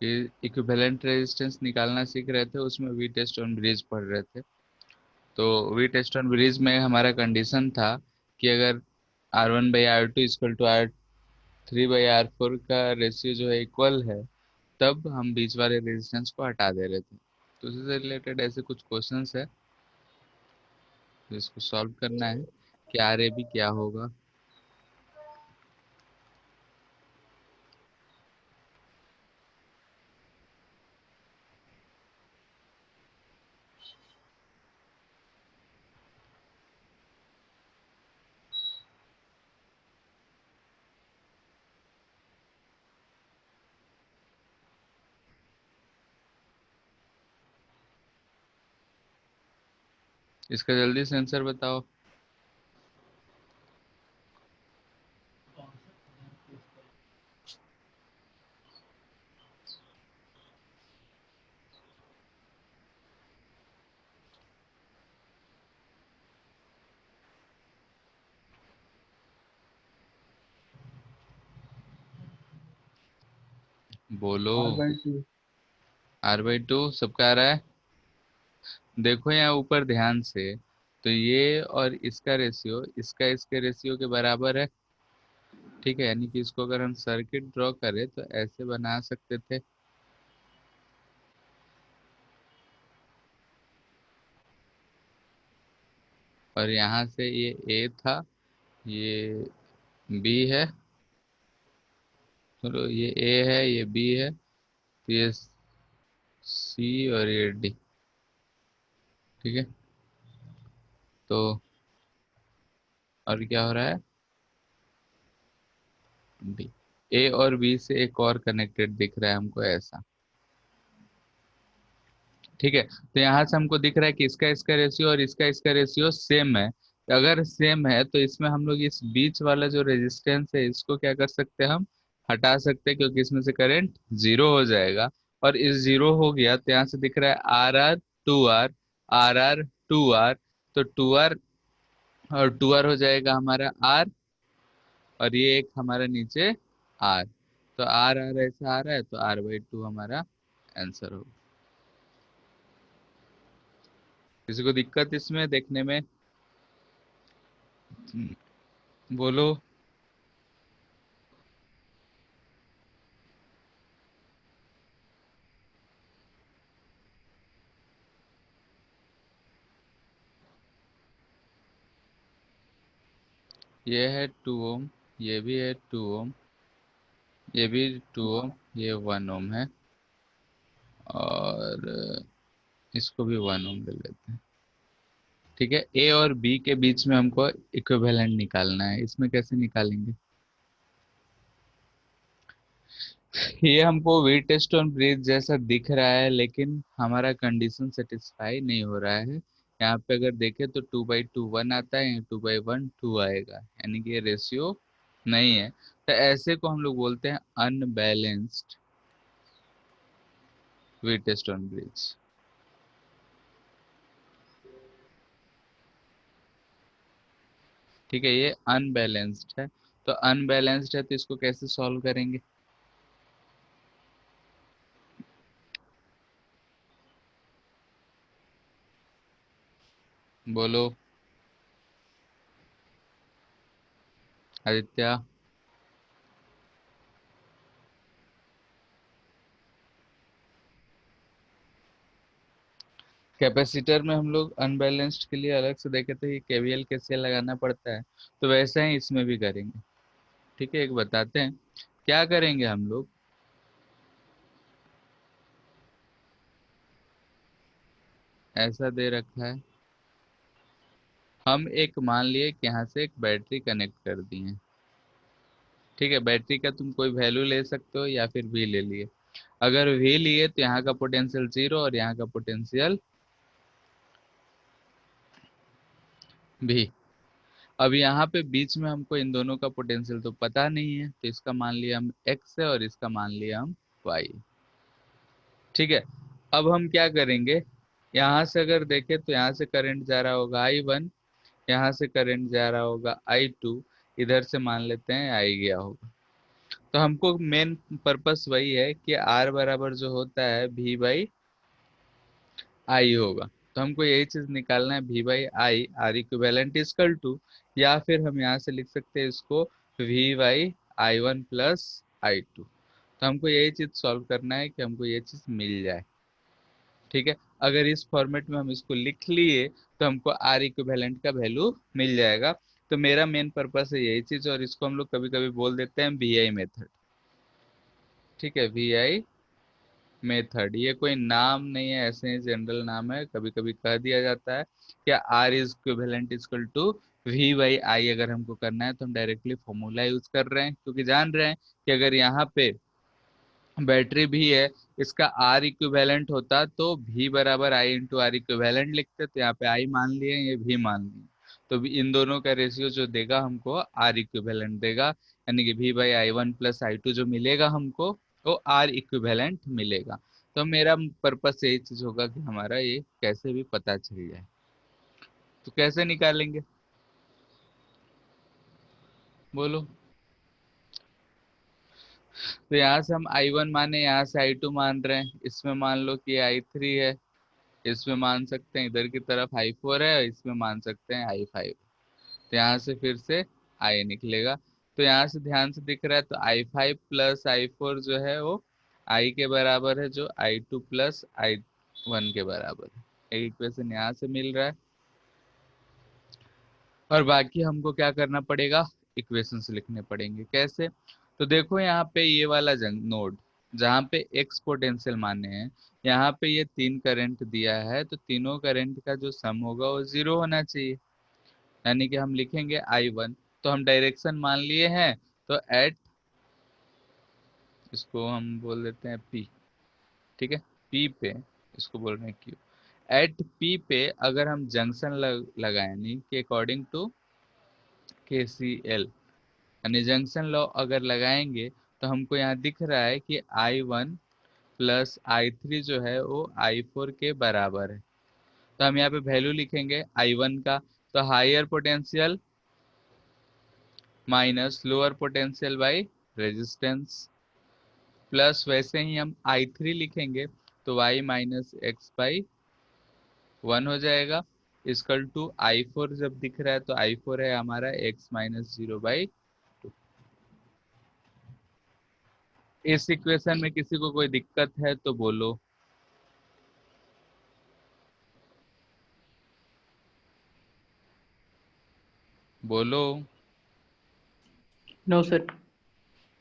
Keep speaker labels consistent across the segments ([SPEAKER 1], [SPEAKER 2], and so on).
[SPEAKER 1] कि equivalent resistance निकालना सीख रहे थे, उसमें वी टेस्ट ऑन ब्रिज पढ़ रहे थे। तो वी टेस्ट ऑन ब्रिज में हमारा कंडीशन था कि अगर R1/R2 = R3/R4 का रेशियो जो है इक्वल है, तब हम बीच वाले रेजिस्टेंस को हटा दे रहे थे। तो उसी से रिलेटेड ऐसे कुछ क्वेश्चंस है जिसको सॉल्व करना है कि आर ए बी क्या होगा। इसका जल्दी से आंसर बताओ। बोलो।
[SPEAKER 2] R/2।
[SPEAKER 1] R/2 सबका आ रहा है। देखो यहाँ ऊपर ध्यान से, तो ये और इसका रेशियो इसका इसके रेशियो के बराबर है। ठीक है, यानी कि इसको अगर हम सर्किट ड्रॉ करें तो ऐसे बना सकते थे। और यहाँ से ये ए था, ये बी है, चलो ये ए है, ये बी है, तो ये सी और ये डी। ठीक है, तो और क्या हो रहा है, डी। ए और बी से एक और कनेक्टेड दिख रहा है हमको ऐसा। ठीक है, तो यहाँ से हमको दिख रहा है कि इसका इसका रेशियो और इसका इसका रेशियो सेम है। अगर सेम है तो इसमें हम लोग इस बीच वाला जो रेजिस्टेंस है इसको क्या कर सकते हैं, हम हटा सकते हैं, क्योंकि इसमें से करंट जीरो हो जाएगा। और इस जीरो हो गया तो यहाँ से दिख रहा है आर आर टू आर तो टू आर और टू आर हो जाएगा हमारा आर, और ये एक हमारा नीचे आर। तो आर आर ऐसा आ रहा है, तो R/2 हमारा आंसर होगा। किसी को दिक्कत इसमें देखने में? बोलो। ये है 2 ओम, ये भी है 2 ओम, ये भी 2 ओम, ये 1 ओम है, और इसको भी 1 ओम ले लेते हैं। ठीक है, ए और बी के बीच में हमको इक्विवेलेंट निकालना है। इसमें कैसे निकालेंगे? ये हमको वी टेस्ट ऑन ब्रिज जैसा दिख रहा है, लेकिन हमारा कंडीशन सेटिस्फाई नहीं हो रहा है। यहाँ पे अगर देखें तो 2/2 1 आता है, या 2/1 2 आएगा, यानी कि ये रेशियो नहीं है। तो ऐसे को हम लोग बोलते हैं unbalanced Wheatstone bridge. ठीक है, ये अनबैलेंस्ड है। तो अनबैलेंस्ड है तो इसको कैसे सॉल्व करेंगे? बोलो आदित्य। कैपेसिटर में हम लोग अनबैलेंस्ड के लिए अलग से देखे थे कि केवीएल कैसे लगाना पड़ता है, तो वैसा ही इसमें भी करेंगे। ठीक है, एक बताते हैं क्या करेंगे हम लोग। ऐसा दे रखा है, हम एक मान लिए कि यहाँ से एक बैटरी कनेक्ट कर दी है। ठीक है, बैटरी का तुम कोई वैल्यू ले सकते हो या फिर वी ले लिए। अगर वी लिए तो यहाँ का पोटेंशियल जीरो और यहाँ का पोटेंशियल भी। अब यहाँ पे बीच में हमको इन दोनों का पोटेंशियल तो पता नहीं है, तो इसका मान लिया हम एक्स है और इसका मान लिया हम वाई। ठीक है, अब हम क्या करेंगे, यहाँ से अगर देखें तो यहाँ से करंट जा रहा होगा I1, यहाँ से करंट जा रहा होगा I2, इधर से मान लेते हैं आई गया होगा। तो हमको मेन पर्पस वही है कि आर बराबर जो होता है वी बाई आई होगा। तो हमको यही चीज निकालना है, V by I R equivalent is equal to, या फिर हम यहाँ से लिख सकते हैं इसको V by I one plus I two. तो हमको यही चीज सॉल्व करना है कि हमको ये चीज मिल जाए। ठीक है, अगर इस फॉर्मेट में हम इसको लिख लिए तो हमको आर इक्विवेलेंट का वैल्यू मिल जाएगा। तो मेरा मेन पर्पस है यही चीज, और इसको हम लोग कभी कभी बोल देते हैं वी आई मेथड। ठीक है, वी आई मेथड, ये कोई नाम नहीं है, ऐसे ही जनरल नाम है, कभी कभी कह दिया जाता है कि R is equivalent equal to V by I. अगर हमको करना है तो हम डायरेक्टली फॉर्मूला यूज कर रहे हैं, क्योंकि जान रहे हैं कि अगर यहाँ पे बैटरी भी है, इसका आर इक्विवेलेंट होता तो भी बराबर आई इंटू आर इक्विवेलेंट लिखते, तो यहाँ पे आई मान लिए, ये भी मान लिए, तो इन दोनों का रेशियो जो देगा हमको आर इक्विवेलेंट देगा, यानी कि भी by I one plus I two जो मिलेगा हमको वो आर इक्विवेलेंट मिलेगा। तो मेरा पर्पस यही चीज होगा कि हमारा ये कैसे भी पता चल जाए। तो कैसे निकालेंगे, बोलो। तो यहाँ से हम आई वन माने, यहाँ से आई टू मान रहे हैं, इसमें मान लो कि आई थ्री है, इसमें मान सकते हैं इधर की तरफ आई फोर है, इसमें मान सकते हैं आई फाइव। तो यहाँ से फिर से आई निकलेगा। तो यहाँ से ध्यान से दिख रहा है, तो आई फाइव प्लस आई फोर जो है वो आई के बराबर है, जो आई टू प्लस आई वन के बराबर है। एक इक्वेशन यहाँ से मिल रहा है, और बाकी हमको क्या करना पड़ेगा, इक्वेशंस लिखने पड़ेंगे। कैसे, तो देखो यहाँ पे ये वाला जंग नोड जहाँ पे एक्स पोटेंशियल माने हैं, यहाँ पे ये तीन करंट दिया है, तो तीनों करंट का जो सम होगा वो जीरो होना चाहिए, यानी कि हम लिखेंगे आई वन। तो हम डायरेक्शन मान लिए हैं, तो एट, इसको हम बोल देते हैं पी। ठीक है, पी पे, इसको बोल रहे हैं क्यू। एट पी पे अगर हम जंक्शन लगाएं, यानी कि अकॉर्डिंग टू के सी एल, यानी जंक्शन लॉ अगर लगाएंगे, तो हमको यहाँ दिख रहा है कि आई वन प्लस आई थ्री जो है वो आई फोर के बराबर है। तो हम यहाँ पे वैल्यू लिखेंगे आई वन का, तो higher potential minus lower potential by resistance, plus वैसे ही हम आई थ्री लिखेंगे, तो Y minus X by one हो जाएगा, इसकल टू आई फोर जब दिख रहा है तो आई फोर है हमारा X minus zero by two. इस इक्वेशन में किसी को कोई दिक्कत है तो बोलो, बोलो।
[SPEAKER 2] No sir.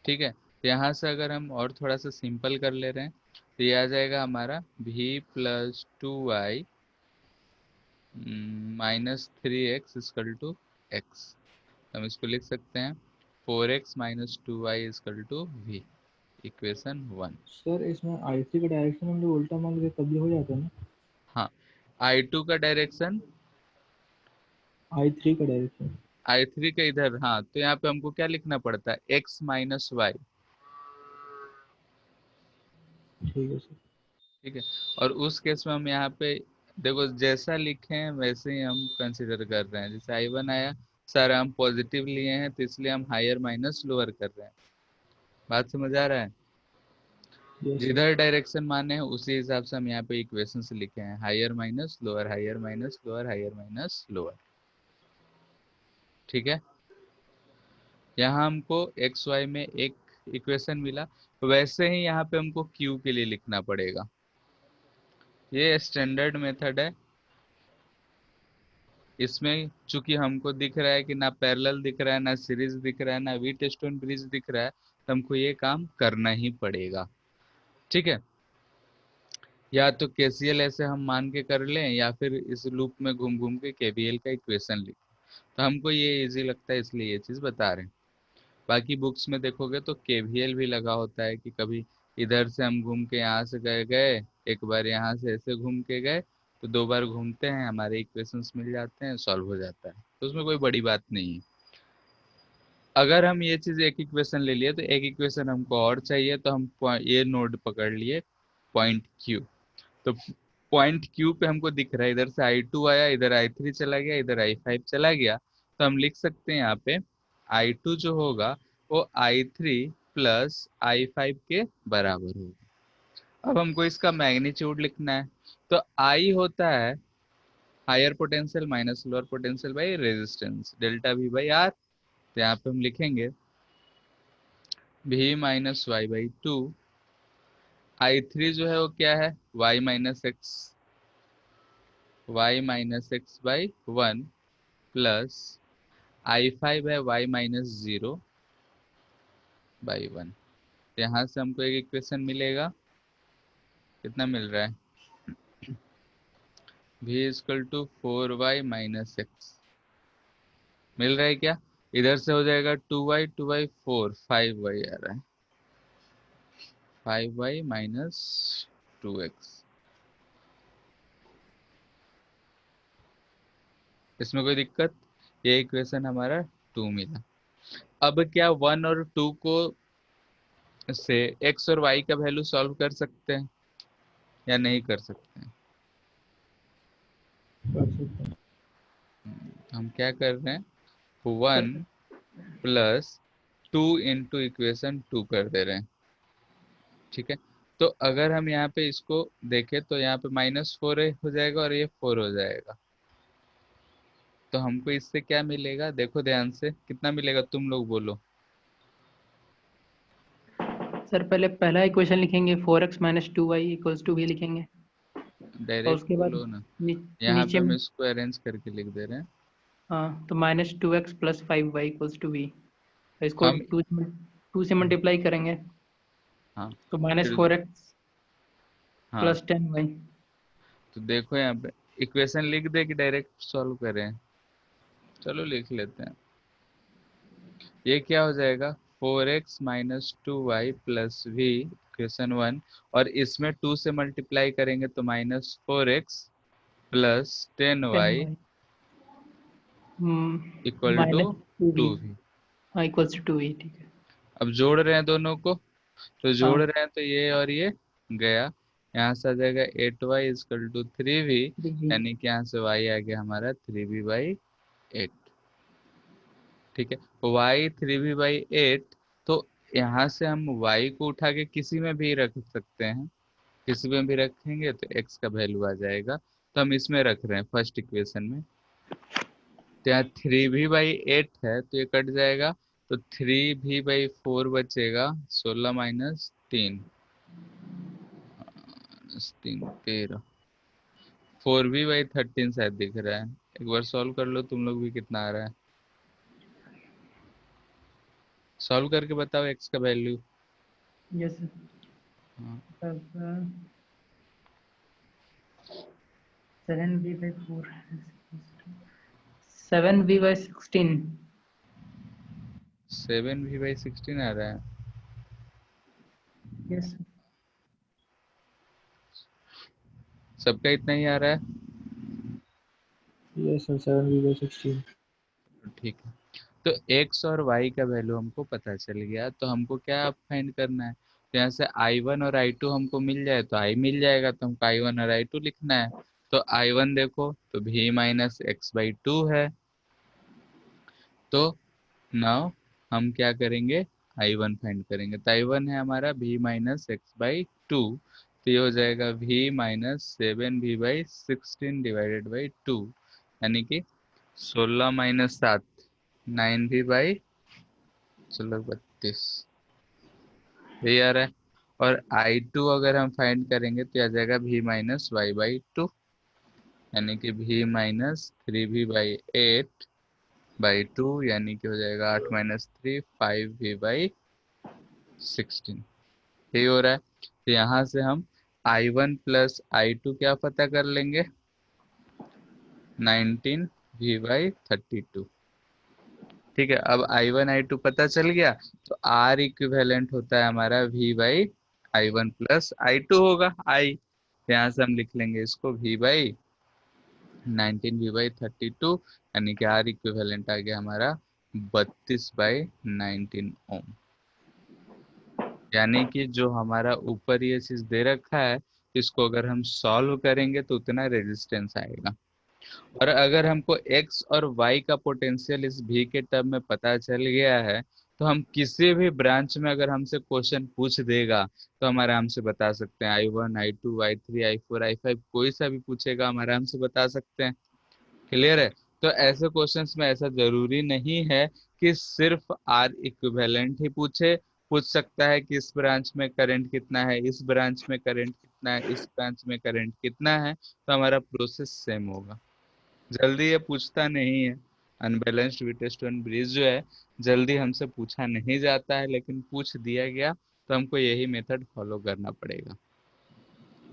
[SPEAKER 1] ठीक है, तो यहाँ से अगर हम और थोड़ा सा सिंपल कर ले रहे हैं, तो ये आ जाएगा हमारा भी plus two Y minus three X is equal to X. हम इसको लिख सकते हैं four X minus two Y is equal to V, equation one.
[SPEAKER 2] Sir इसमें आई थ्री का डायरेक्शन हम लोग उल्टा मान के तब भी हो जाता है ना?
[SPEAKER 1] हाँ, आई टू का डायरेक्शन
[SPEAKER 2] आई थ्री का डायरेक्शन।
[SPEAKER 1] आई थ्री के इधर, हाँ, तो यहाँ पे हमको क्या लिखना पड़ता है, एक्स माइनस वाई।
[SPEAKER 2] ठीक है सर।
[SPEAKER 1] ठीक है, और उस केस में हम यहाँ पे देखो जैसा लिखे हैं वैसे ही हम कंसिडर कर रहे हैं, जैसे आई वन आया, सारा हम पॉजिटिव लिए हैं, तो इसलिए हम हायर माइनस लोअर कर रहे हैं। बात समझ आ रहा है,
[SPEAKER 2] यस सर।
[SPEAKER 1] जिधर डायरेक्शन माने हैं उसी हिसाब से हम यहाँ पे इक्वेशन से लिखे हैं, higher minus lower, higher minus lower, higher minus lower. ठीक है, यहाँ हमको एक्स वाई में एक इक्वेशन मिला, वैसे ही यहाँ पे हमको क्यू के लिए लिखना पड़ेगा। ये स्टैंडर्ड मेथड है, इसमें चूंकि हमको दिख रहा है कि ना पैरेलल दिख रहा है, ना सीरीज दिख रहा है, ना वीटस्टोन ब्रिज दिख रहा है, तो हमको ये काम करना ही पड़ेगा। ठीक है, या तो केसीएल ऐसे हम मान के कर लें, या फिर इस लूप में घूम घूम के केवीएल का इक्वेशन लिख, तो हमको ये इजी लगता है इसलिए ये चीज बता रहे हैं। बाकी बुक्स में देखोगे तो केवीएल भी लगा होता है, कि कभी इधर से हम घूम के यहाँ से गए गए, एक बार यहाँ से ऐसे घूम के गए, तो दो बार घूमते हैं, हमारे इक्वेशंस मिल जाते हैं, सॉल्व हो जाता है, तो उसमें कोई बड़ी बात नहीं है। अगर हम ये चीज एक इक्वेशन ले लिए, तो एक इक्वेशन हमको और चाहिए, तो हम ये नोड पकड़ लिए पॉइंट क्यू। तो पॉइंट क्यू पे हमको दिख रहा है, इधर से आई टू आया, इधर आई थ्री चला गया, इधर आई फाइव चला गया, तो हम लिख सकते हैं यहाँ पे आई टू जो होगा वो आई थ्री प्लस I5 के बराबर होगा। अब हमको इसका मैग्नीट्यूड लिखना है, तो I होता है higher potential minus lower potential by resistance delta V by R. तो यहाँ पे हम लिखेंगे V minus Y by two. I3 जो है वो क्या है, y minus X by one plus I5 है y minus zero by one. यहाँ से हमको एक इक्वेशन मिलेगा, कितना मिल रहा है, v is equal to 4y minus x मिल रहा है क्या। इधर से हो जाएगा 2y 4 5y आ रहा है, 5y माइनस 2x। इसमें कोई दिक्कत, ये इक्वेशन हमारा 2 मिला। अब क्या 1 और 2 को से x और y का वैल्यू सॉल्व कर सकते हैं या नहीं कर सकते हैं।
[SPEAKER 2] कर सकते हैं।
[SPEAKER 1] हम क्या कर रहे हैं, 1 प्लस 2 इंटू इक्वेशन 2 कर दे रहे हैं, ठीक है। तो अगर हम यहाँ पे इसको देखें तो यहाँ पे -4 हो जाएगा और ये 4 हो जाएगा। तो हमको इससे क्या मिलेगा, देखो ध्यान से, कितना मिलेगा तुम लोग बोलो।
[SPEAKER 2] सर पहले पहला इक्वेशन लिखेंगे 4x minus 2y equals to v लिखेंगे, और
[SPEAKER 1] डायरेक्ट
[SPEAKER 2] उसके बाद
[SPEAKER 1] बोलो ना,
[SPEAKER 2] नी,
[SPEAKER 1] यहाँ पे
[SPEAKER 2] नीचे
[SPEAKER 1] हम
[SPEAKER 2] में
[SPEAKER 1] इसको अरेंज करके लिख दे रहे हैं।
[SPEAKER 2] हाँ तो minus 2x plus 5y equals to v। इसको
[SPEAKER 1] हम
[SPEAKER 2] 2 से मल्टीप्लाई करेंगे
[SPEAKER 1] हाँ
[SPEAKER 2] तो माइनस
[SPEAKER 1] फिर
[SPEAKER 2] 4x
[SPEAKER 1] हाँ,
[SPEAKER 2] प्लस 10y।
[SPEAKER 1] तो देखो यहाँ पे इक्वेशन लिख दे कि डायरेक्ट सॉल्व करें, चलो लिख लेते हैं। ये क्या हो जाएगा, 4x minus 2y plus we equation 1, और इसमें 2 से मल्टीप्लाई करेंगे तो -4x plus 10y
[SPEAKER 2] 10y
[SPEAKER 1] equal to
[SPEAKER 2] minus 2v।
[SPEAKER 1] 2v।
[SPEAKER 2] हाँ इक्वल्स टू 2v, ठीक है।
[SPEAKER 1] अब जोड़ रहे हैं दोनों को, तो जोड़
[SPEAKER 2] हाँ
[SPEAKER 1] रहे हैं तो ये और ये गया, यहाँ से आ जाएगा 8y equal to 3v,
[SPEAKER 2] 3v।
[SPEAKER 1] यानी कि यहाँ से y आ गया हमारा 3v/8। ठीक है, y 3v/8। तो यहाँ से हम y को उठा के किसी में भी रख सकते हैं, किसी में भी रखेंगे तो x का वैल्यू आ जाएगा। तो हम इसमें रख रहे हैं फर्स्ट इक्वेशन में। तो यहाँ 3v/8 है तो ये कट जाएगा, तो 3v/4 बचेगा, 16 माइनस 3 13, 4v/13 शायद दिख रहा है। एक बार सॉल्व कर लो तुम लोग भी, कितना आ रहा है, सॉल्व करके बताओ x का वैल्यू।
[SPEAKER 2] यस
[SPEAKER 1] हाँ,
[SPEAKER 2] सर। 7v/4 7v/16।
[SPEAKER 1] 7v/16 आ रहा है।
[SPEAKER 2] यस
[SPEAKER 1] सबका इतना ही आ रहा है,
[SPEAKER 2] यस सर 7v/16।
[SPEAKER 1] ठीक है। तो x और y का वैल्यू हमको पता चल गया, तो हमको क्या फाइंड करना है, तो यहाँ से I1 और I2 हमको मिल जाए तो I मिल जाएगा, तो हमको I1 और I2 लिखना है। तो I1 देखो तो v minus X by two है, तो नाउ हम क्या करेंगे, I1 फाइंड करेंगे। तो I1 है हमारा v minus X by two, तो ये हो जाएगा v minus 7v/16 divided by two, यानी कि 16 माइनस 7 9v/, चलो 32, यही आ रहा है। और I2 अगर हम फाइंड करेंगे तो आ जाएगा v माइनस y/2, यानी कि v माइनस 3v/8/2, यानी कि हो जाएगा 8 माइनस 3 5v/16, यही हो रहा है। तो यहाँ से हम I1 प्लस I2 क्या पता कर लेंगे, 19v/32। ठीक है, अब I1 I2 पता चल गया, तो R इक्विवेलेंट होता है हमारा v/I1 प्लस I2 होगा I। यहाँ से हम लिख लेंगे इसको v/19v/32, यानी कि R इक्विवेलेंट आ गया हमारा 32/19 ओम। यानी कि जो हमारा ऊपर ये चीज दे रखा है, इसको अगर हम सॉल्व करेंगे तो उतना रेजिस्टेंस आएगा। और अगर हमको x और y का पोटेंशियल इस v के टर्म में पता चल गया है, तो हम किसी भी ब्रांच में अगर हमसे क्वेश्चन पूछ देगा तो हम आराम से बता सकते हैं, I1 I2 I3 I4 I5 कोई सा भी पूछेगा हम आराम से बता सकते हैं। क्लियर है? तो ऐसे क्वेश्चंस में ऐसा जरूरी नहीं है कि सिर्फ आर इक्विवेलेंट ही पूछ सकता है कि इस ब्रांच में करंट कितना है, इस ब्रांच में करंट कितना है, इस ब्रांच में करंट कितना है, तो हमारा प्रोसेस सेम होगा। जल्दी ये पूछता नहीं है। अनबैलेंस्ड वीटस्टोन ब्रिज जो है जल्दी हमसे पूछा नहीं जाता है, लेकिन पूछ दिया गया तो हमको यही मेथड फॉलो करना पड़ेगा।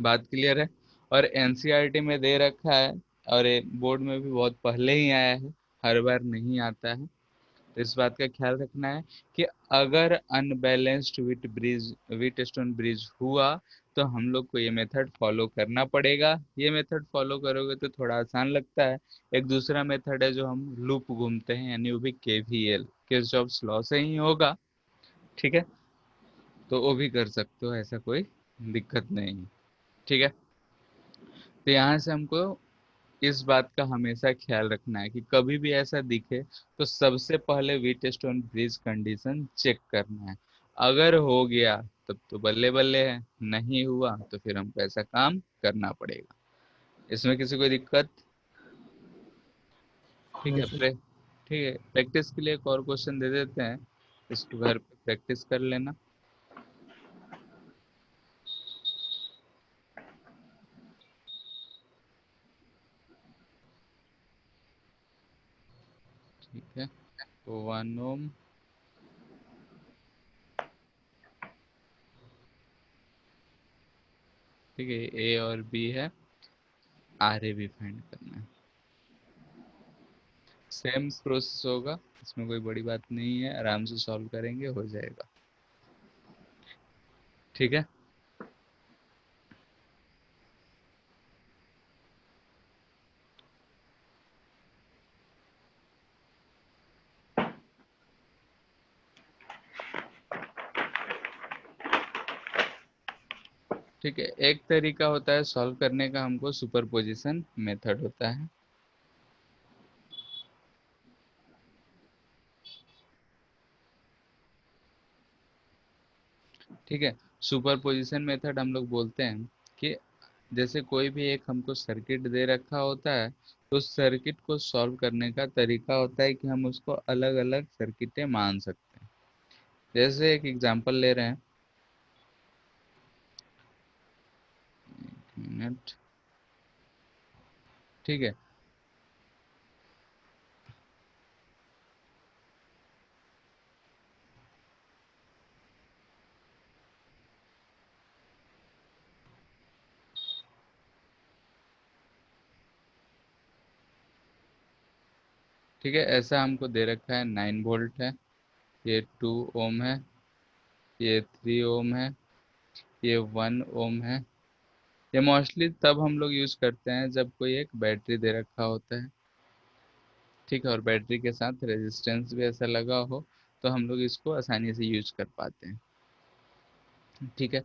[SPEAKER 1] बात क्लियर है? और एनसीईआरटी में दे रखा है, और ये बोर्ड में भी बहुत पहले ही आया है, हर बार नहीं आता है। तो इस बात का ख्याल रखना है कि अगर अनबैलेंस्ड वीट स्टोन ब्रिज हुआ तो हम लोग को ये मेथड फॉलो करना पड़ेगा। ये मेथड फॉलो करोगे तो थोड़ा आसान लगता है। एक दूसरा मेथड है जो हम लूप घूमते हैं, यानी वो भी केवीएल, किरचॉफ्स लॉ से ही होगा। ठीक है? तो वो भी कर सकते हो, ऐसा कोई दिक्कत नहीं है। ठीक है? तो यहाँ से हमको इस बात का हमेशा ख्याल रखना है कि कभी भी ऐसा दिखे तो सबसे पहले व्हीटस्टोन ब्रिज कंडीशन चेक करना है। अगर हो गया तब तो बल्ले बल्ले है, नहीं हुआ तो फिर हमको ऐसा काम करना पड़ेगा। इसमें किसी को दिक्कत? ठीक
[SPEAKER 2] नहीं
[SPEAKER 1] है,
[SPEAKER 2] सर।
[SPEAKER 1] ठीक है, प्रैक्टिस के लिए एक और क्वेश्चन दे देते हैं, इसको घर पे प्रैक्टिस कर लेना। ठीक है, तो 1 ओम, ठीक है, ए और बी है, आर ए भी फाइंड करना है। सेम प्रोसेस होगा, इसमें कोई बड़ी बात नहीं है, आराम से सॉल्व करेंगे, हो जाएगा। ठीक है? ठीक है, एक तरीका होता है सॉल्व करने का, हमको सुपरपोजिशन मेथड होता है। ठीक है, सुपरपोजिशन मेथड हम लोग बोलते हैं कि जैसे कोई भी एक हमको सर्किट दे रखा होता है, तो उस सर्किट को सॉल्व करने का तरीका होता है कि हम उसको अलग अलग सर्किटें मान सकते हैं। जैसे एक एग्जांपल ले रहे हैं, एक मिनट। ठीक है, ठीक है, ऐसा हमको दे रखा है 9 वोल्ट है, ये 2 ओम है, ये 3 ओम है, ये 1 ओम है। ये मोस्टली तब हम लोग यूज करते हैं जब कोई एक बैटरी दे रखा होता है। ठीक है, और बैटरी के साथ रेजिस्टेंस भी ऐसा लगा हो तो हम लोग इसको आसानी से यूज कर पाते हैं। ठीक है,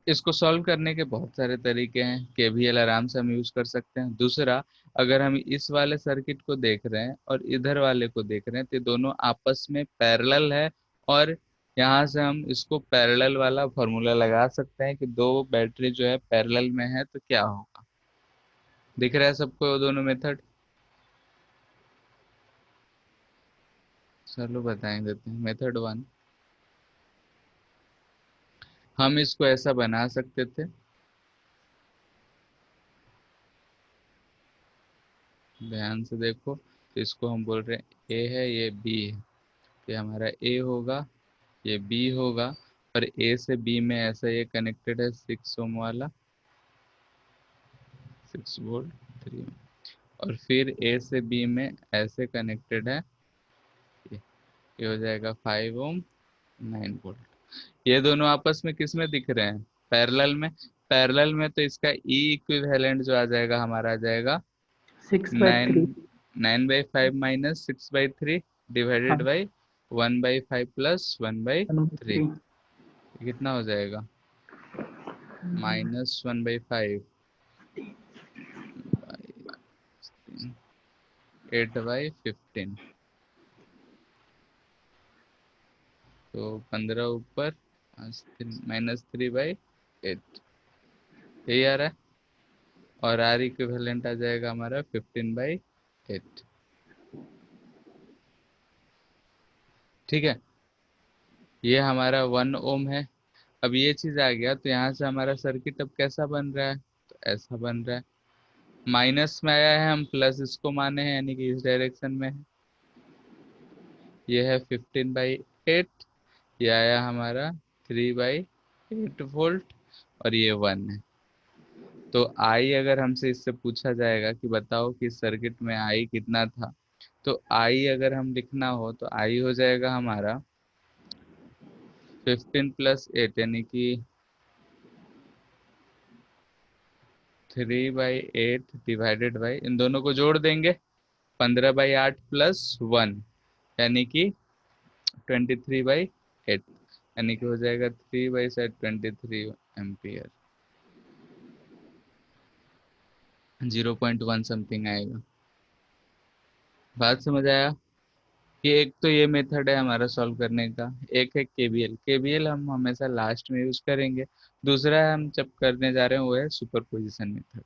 [SPEAKER 1] इसको सॉल्व करने के बहुत सारे तरीके हैं, केवीएल आराम से हम यूज कर सकते हैं। दूसरा, अगर हम इस वाले सर्किट को देख रहे हैं और इधर वाले को देख रहे हैं तो ये दोनों आपस में पैरेलल है, और यहाँ से हम इसको पैरेलल वाला फॉर्मूला लगा सकते हैं कि दो बैटरी जो है पैरेलल में है तो क्या होगा। दिख रहा है सबको वो दोनों मेथड? चलो बताएं देते हैं। मेथड 1, हम इसको ऐसा बना सकते थे, ध्यान से देखो, तो इसको हम बोल रहे हैं ए है, ये बी है, तो ये हमारा ए होगा, ये बी होगा, और ए से बी में ऐसा ये कनेक्टेड है 6 ओम वाला, 6 वोल्ट 3 ओम, और फिर ए से बी में ऐसे कनेक्टेड है, ये हो जाएगा 5 ओम 9 वोल्ट। ये दोनों आपस में किस में दिख रहे हैं? पैरेलल में। पैरेलल में तो इसका ई इक्विवेलेंट जो आ जाएगा हमारा, आ जाएगा
[SPEAKER 2] 6/3।
[SPEAKER 1] 9/5 माइनस 6/3 डिवाइडेड
[SPEAKER 2] हाँ,
[SPEAKER 1] बाई 1/5 प्लस 1/3।
[SPEAKER 2] 1/3।
[SPEAKER 1] कितना हो जाएगा? -1/5 8/15। तो 15 ऊपर -3/8 यही आ रहा है। और आर इक्विवेलेंट आ जाएगा हमारा 15/8। ठीक है, ये हमारा 1 ओम है। अब ये चीज आ गया तो यहाँ से हमारा सर्किट अब कैसा बन रहा है, तो ऐसा बन रहा है। माइनस में आया है, हम प्लस इसको माने हैं, यानी कि इस डायरेक्शन में है। ये है 15/8, ये आया हमारा 3/8 वोल्ट, और ये 1 है। तो आई अगर हमसे इससे पूछा जाएगा कि बताओ कि सर्किट में आई कितना था, तो आई अगर हम लिखना हो तो आई हो जाएगा हमारा 15+8, यानी कि 3/8 डिवाइडेड बाई, इन दोनों को जोड़ देंगे, 15/8 +1, यानी कि 23/8, यानी कि हो जाएगा 3/23 0.1 समथिंग आएगा। बात समझ आया? कि एक तो ये मेथड है हमारा सॉल्व करने का, एक है केबीएल। केबीएल हम हमेशा लास्ट में यूज करेंगे। दूसरा है हम जब करने जा रहे हैं वो है सुपरपोजिशन मेथड।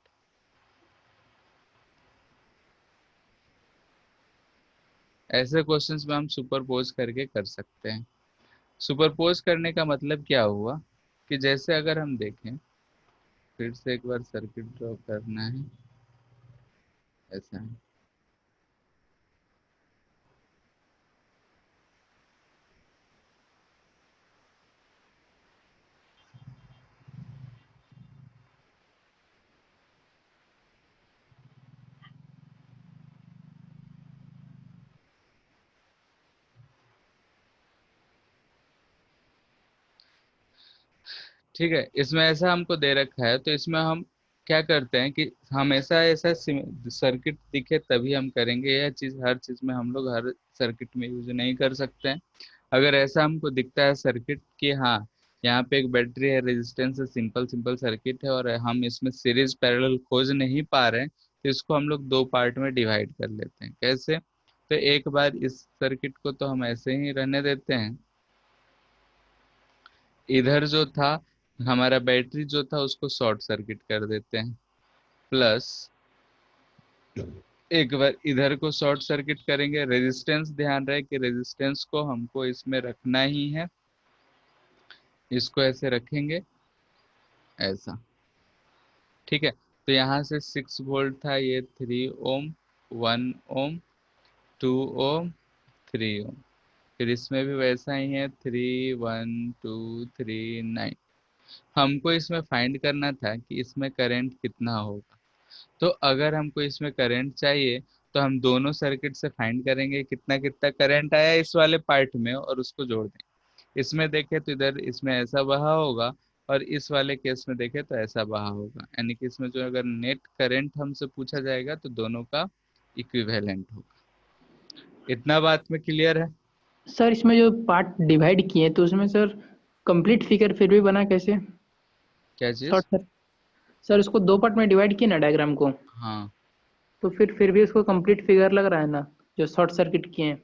[SPEAKER 1] ऐसे क्वेश्चंस में हम सुपरपोज करके कर सकते हैं। सुपरपोज करने का मतलब क्या हुआ कि जैसे अगर हम देखें, फिर से एक बार सर्किट ड्रॉ करना है, ऐसा है। ठीक है, इसमें ऐसा हमको दे रखा है, तो इसमें हम क्या करते हैं कि हमेशा ऐसा सर्किट दिखे तभी हम करेंगे। यह चीज हर चीज में हम लोग हर सर्किट में यूज नहीं कर सकते हैं। अगर ऐसा हमको दिखता है सर्किट कि हाँ, यहाँ पे एक बैटरी है, रेजिस्टेंस है, सिंपल सिंपल सर्किट है, और हम इसमें सीरीज पैरेलल खोज नहीं पा रहे हैं, तो इसको हम लोग दो पार्ट में डिवाइड कर लेते हैं। कैसे? तो एक बार इस सर्किट को तो हम ऐसे ही रहने देते हैं। इधर जो था हमारा बैटरी जो था उसको शॉर्ट सर्किट कर देते हैं, प्लस एक बार इधर को शॉर्ट सर्किट करेंगे। रेजिस्टेंस, ध्यान रहे कि रेजिस्टेंस को हमको इसमें रखना ही है, इसको ऐसे रखेंगे, ऐसा। ठीक है, तो यहाँ से 6 वोल्ट था, ये 3 ओम, 1 ओम, 2 ओम, 3 ओम। फिर इसमें भी वैसा ही है, 3, 1, 2, 3, 9। हमको इसमें फाइंड करना था कि इसमें करंट कितना होगा। तो अगर हमको इसमें करंट चाहिए तो हम दोनों सर्किट से फाइंड करेंगे कितना कितना करंट आया इस वाले पार्ट में, और उसको जोड़ देंगे। इसमें देखें तो इधर इसमें ऐसा बहा होगा, और इस वाले केस में देखें तो ऐसा बहा होगा, यानी कि इसमें जो अगर नेट करंट हमसे पूछा जाएगा तो दोनों का इक्विवेलेंट होगा। इतना बात में क्लियर है?
[SPEAKER 2] सर इसमें जो पार्ट डिवाइड किए तो उसमें सर कंप्लीट फिगर फिर भी बना कैसे?
[SPEAKER 1] क्या
[SPEAKER 2] शॉर्ट
[SPEAKER 1] चीज?
[SPEAKER 2] सर, सर इसको दो पार्ट में डिवाइड किए ना डायग्राम को,
[SPEAKER 1] हाँ,
[SPEAKER 2] तो फिर भी उसको कंप्लीट फिगर लग रहा है ना, जो शॉर्ट सर्किट किए हैं।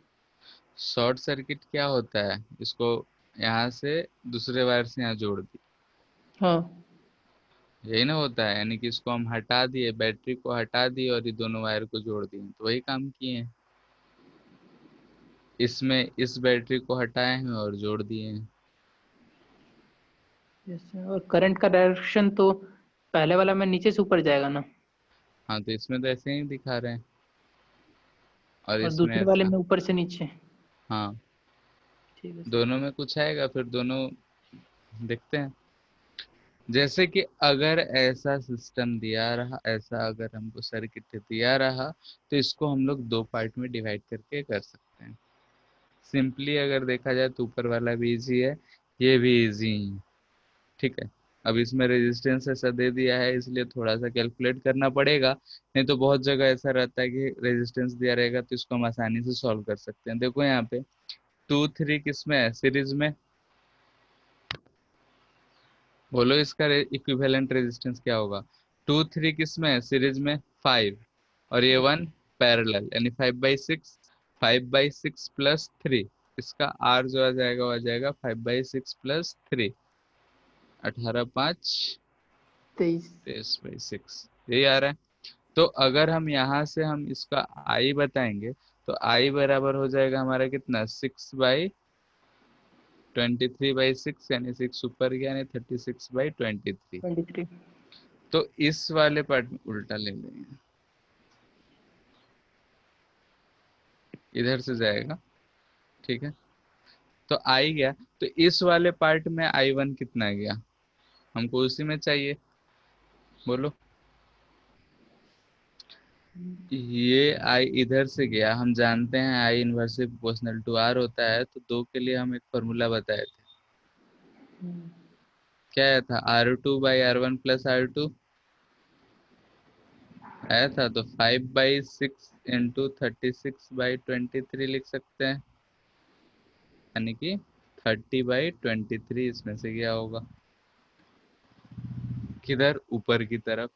[SPEAKER 1] शॉर्ट सर्किट क्या होता है, इसको यहाँ से दूसरे वायर से यहाँ जोड़ दी,
[SPEAKER 2] हाँ।
[SPEAKER 1] यही ना होता है। यानी कि इसको हम हटा दिए, बैटरी को हटा दिए और ये दोनों वायर को जोड़ दिए, तो वही काम किए हैं। इसमें इस बैटरी को हटाए हैं और जोड़ दिए हैं।
[SPEAKER 2] यस सर, और करंट का डायरेक्शन तो पहले वाला में नीचे से ऊपर जाएगा ना,
[SPEAKER 1] हाँ, तो इसमें तो ऐसे ही दिखा रहे हैं, और
[SPEAKER 2] और
[SPEAKER 1] इसमें
[SPEAKER 2] दूसरे वाले
[SPEAKER 1] ऐसा।
[SPEAKER 2] में ऊपर से नीचे।
[SPEAKER 1] हाँ,
[SPEAKER 2] ठीक है सर।
[SPEAKER 1] दोनों में कुछ आएगा, फिर दोनों देखते हैं। जैसे कि अगर ऐसा सिस्टम दिया रहा, ऐसा अगर हमको सर्किट दिया रहा, तो इसको हम लोग दो पार्ट में डिवाइड करके कर सकते हैं। सिंपली अगर देखा जाए तो ऊपर वाला भी इजी है, ये भी इजी है। ठीक है, अब इसमें रेजिस्टेंस ऐसा दे दिया है इसलिए थोड़ा सा कैलकुलेट करना पड़ेगा, नहीं तो बहुत जगह ऐसा रहता है कि रेजिस्टेंस दिया रहेगा तो इसको हम आसानी से सॉल्व कर सकते हैं। देखो यहाँ पे 2, 3 किस में है, सीरीज में। बोलो इसका इक्विवेलेंट रेजिस्टेंस क्या होगा? 2, 3 किस में है, सीरीज में, 5, और ये 1 पैरेलल, यानी 5/6, 5/6 + 3, इसका आर जो आ जाएगा वो आ जाएगा 5/6 + 3, 18×5
[SPEAKER 2] 23।
[SPEAKER 1] 23/6, यही आ रहा है। तो अगर हम यहाँ से हम इसका आई बताएंगे तो आई बराबर हो जाएगा हमारा कितना, 6/23/6, यानी 6 ऊपर गया, यानी 36/23।
[SPEAKER 2] 23।
[SPEAKER 1] तो इस वाले पार्ट में उल्टा ले लेंगे, इधर से जाएगा, ठीक है। तो आई गया, तो इस वाले पार्ट में I1 कितना गया, हमको उसी में चाहिए, बोलो। ये आई इधर से गया, हम जानते हैं I inversely proportional to R होता है, तो दो के लिए हम एक फॉर्मूला बताए थे, क्या आया था, R2/R1 + R2 आया था। तो 5/6 इंटू 36/23 लिख सकते हैं, यानी कि 30/23 इसमें से गया होगा, किधर, ऊपर की तरफ।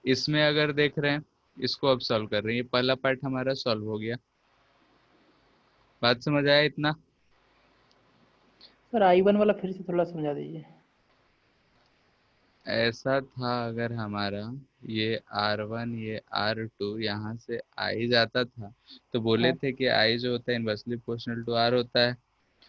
[SPEAKER 1] इसमें अगर देख रहे हैं, इसको अब सॉल्व कर रहे हैं, ये पहला पार्ट हमारा सॉल्व हो गया। बात समझ आया इतना।
[SPEAKER 2] सर I1 वाला फिर से थोड़ा समझा दीजिए।
[SPEAKER 1] ऐसा था, अगर हमारा ये R1 ये R2 यहाँ से आई जाता था, तो बोले
[SPEAKER 2] हाँ।
[SPEAKER 1] थे कि आई जो होता है इनवर्सली प्रोपोर्शनल टू आर होता है,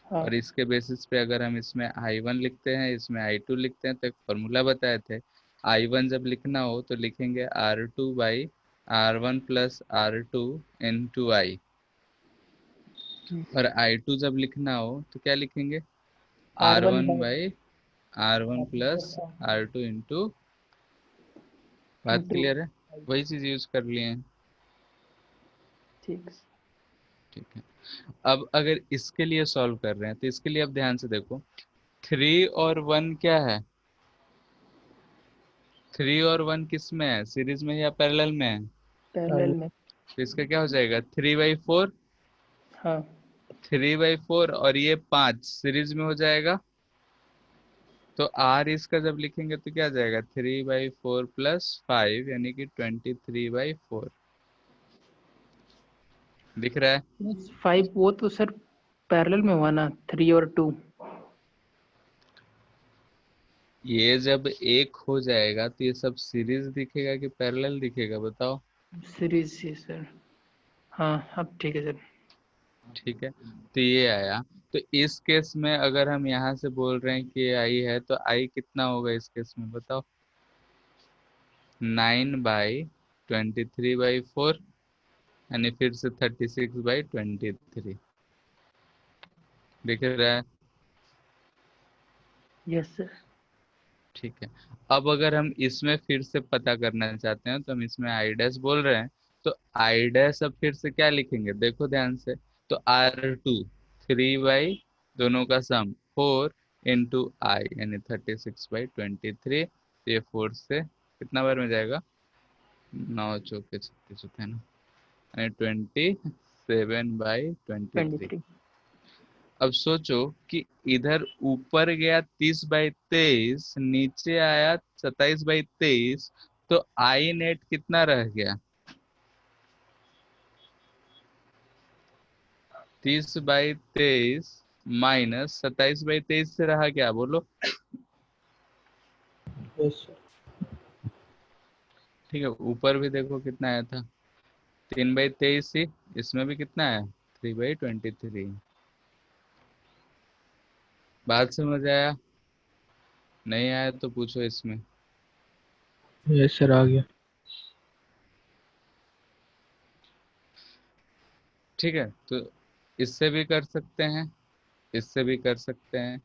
[SPEAKER 2] हाँ।
[SPEAKER 1] और इसके बेसिस पे अगर हम इसमें I1 लिखते हैं, इसमें I2 लिखते हैं, तो एक फॉर्मूला बताए थे। I1 जब लिखना हो तो लिखेंगे R2/R1 + R2 × I, और I2 जब लिखना हो तो क्या लिखेंगे,
[SPEAKER 2] R1
[SPEAKER 1] R1
[SPEAKER 2] bye
[SPEAKER 1] by R1 +
[SPEAKER 2] R2
[SPEAKER 1] R2 × बात
[SPEAKER 2] इंटू।
[SPEAKER 1] क्लियर है, वही चीज यूज कर लिए हैं,
[SPEAKER 2] ठीक।
[SPEAKER 1] ठीक है। अब अगर इसके लिए सॉल्व कर रहे हैं तो इसके लिए अब ध्यान से देखो, 3 और 1 क्या है, 3 और 1 किस में है, सीरीज में या पैरेलल में है,
[SPEAKER 2] पैरेलल में।
[SPEAKER 1] तो इसका क्या हो जाएगा, 3/4,
[SPEAKER 2] हाँ।
[SPEAKER 1] 3/4, और ये 5 सीरीज में हो जाएगा। तो आर इसका जब लिखेंगे तो क्या आ जाएगा, 3/4 + 5, यानी कि 23/4, दिख रहा है।
[SPEAKER 2] 5 वो तो सर पैरेलल में हुआ ना, 3 और 2।
[SPEAKER 1] ये जब एक हो जाएगा तो ये सब सीरीज दिखेगा कि पैरेलल दिखेगा, बताओ।
[SPEAKER 2] सीरीज से सर। हाँ अब ठीक है सर।
[SPEAKER 1] ठीक है, तो ये आया। तो इस केस में अगर हम यहाँ से बोल रहे हैं कि आई है, तो आई कितना होगा इस केस में, बताओ। 9/23/4, यानी फिर से 36/23, दिख रहा है।
[SPEAKER 2] Yes sir.
[SPEAKER 1] ठीक है, अब अगर हम इसमें फिर से पता करना चाहते हैं, तो हम इसमें आई डैश बोल रहे हैं, तो आई डैश अब फिर से क्या लिखेंगे, देखो ध्यान से। तो R2, 3 दोनों का सम 4 × I, यानी 36/23, ये 4 से कितना बार में जाएगा, 9 × 4 = 36 होता है ना, यानी 27/23।
[SPEAKER 2] 23।
[SPEAKER 1] अब सोचो कि इधर ऊपर गया 30/23, नीचे आया 27/23, तो आई नेट कितना रह गया, 30/23 माइनस 27/23 से रहा क्या, बोलो।
[SPEAKER 2] Yes sir.
[SPEAKER 1] ठीक है, ऊपर भी देखो कितना आया था, 3/23 ही, इसमें भी कितना है, 3/23। बात समझ आया, नहीं आया तो पूछो इसमें।
[SPEAKER 2] यस सर आ गया।
[SPEAKER 1] ठीक है, तो इससे भी कर सकते हैं, इससे भी कर सकते हैं,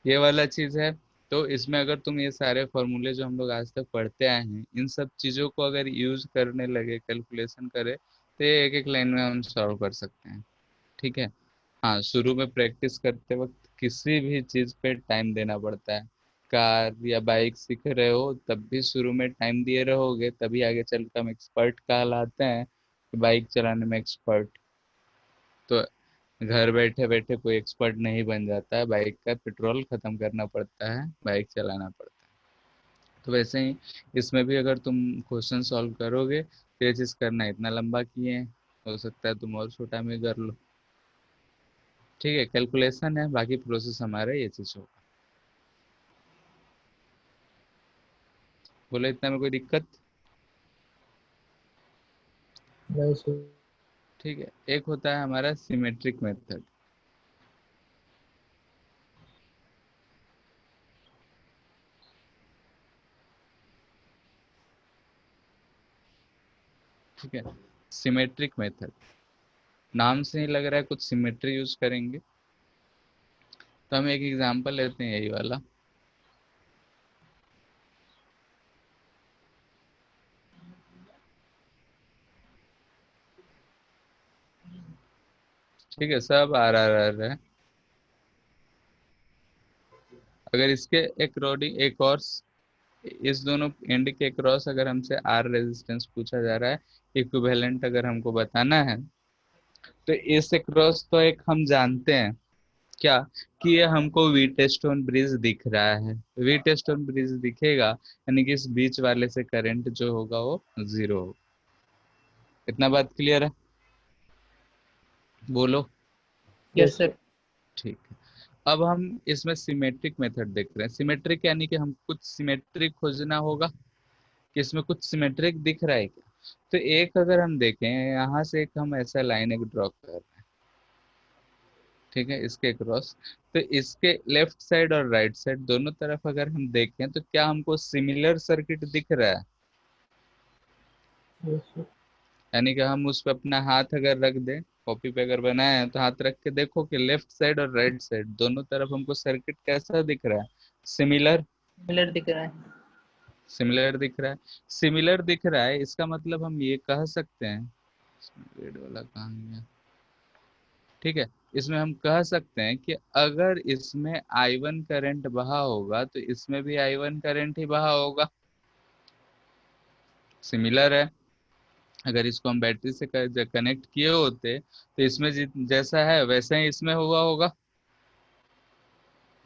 [SPEAKER 1] ये वाला चीज है। तो इसमें अगर तुम ये सारे फॉर्मूले जो हम लोग आज तक पढ़ते आए हैं, इन सब चीजों को अगर यूज करने लगे, कैलकुलेशन करे, तो ये एक एक लाइन में हम सॉल्व कर सकते हैं, ठीक है। हाँ, शुरू में प्रैक्टिस करते वक्त किसी भी चीज पे टाइम देना पड़ता है, कार या बाइक सीख रहे हो तब भी शुरू में टाइम दिए रहोगे, तभी आगे चलकर हम एक्सपर्ट कहलाते हैं, बाइक चलाने में एक्सपर्ट। तो घर बैठे बैठे कोई एक्सपर्ट नहीं बन जाता है, बाइक का पेट्रोल खत्म करना पड़ता है, बाइक चलाना पड़ता है। तो वैसे ही इसमें भी अगर तुम क्वेश्चन सॉल्व करोगे तो ये चीज करना, इतना लंबा किए हैं, हो सकता है तुम और छोटा में कर लो। ठीक है, कैलकुलेशन है, बाकी प्रोसेस हमारा ये चीज होगा। बोलो, इतना में कोई दिक्कत?
[SPEAKER 2] नहीं सर।
[SPEAKER 1] ठीक है, एक होता है हमारा सिमेट्रिक मेथड। ठीक है, सिमेट्रिक मेथड, नाम से ही लग रहा है कुछ सिमेट्री यूज करेंगे। तो हम एक एग्जांपल लेते हैं, यही वाला। ठीक है, सब आर आर आर है। अगर इसके एक और इस दोनों एंड के क्रॉस अगर हमसे आर रेजिस्टेंस पूछा जा रहा है, इक्विवेलेंट अगर हमको बताना है, तो इस क्रॉस तो एक हम जानते हैं क्या, कि ये हमको वी टेस्ट ऑन ब्रिज दिख रहा है। वी टेस्ट ऑन ब्रिज दिखेगा यानी कि इस बीच वाले से करंट जो होगा वो जीरो होगा। इतना बात क्लियर है? बोलो।
[SPEAKER 2] Yes sir.
[SPEAKER 1] ठीक है, अब हम इसमें सिमेट्रिक मेथड देख रहे हैं। सिमेट्रिक यानी कि हम कुछ सिमेट्रिक खोजना होगा, कि इसमें कुछ सिमेट्रिक दिख रहा है क्या। तो एक अगर हम देखें, यहाँ से एक हम ऐसा लाइन एक ड्रॉ कर रहे हैं, ठीक है, इसके क्रॉस। तो इसके लेफ्ट साइड और राइट साइड दोनों तरफ अगर हम देखें तो क्या हमको सिमिलर सर्किट दिख रहा है?
[SPEAKER 2] Yes sir.
[SPEAKER 1] यानी कि हम उस पर अपना हाथ अगर रख दें, कॉपी पे अगर बनाए हैं तो हाथ रख के देखो कि लेफ्ट साइड और राइट साइड दोनों तरफ हमको सर्किट कैसा दिख रहा है? सिमिलर।
[SPEAKER 2] सिमिलर दिख रहा है।
[SPEAKER 1] सिमिलर दिख रहा है। सिमिलर दिख रहा है, इसका मतलब हम ये कह सकते हैं, रेड वाला कहाँ गया? ठीक है, इसमें हम कह सकते हैं कि अगर इसमें I1 करंट बहा होगा तो इसमें भी I1 करंट ही बहा होगा। सिमिलर है। अगर इसको हम बैटरी से कनेक्ट किए होते तो इसमें जैसा है वैसा ही इसमें हुआ होगा।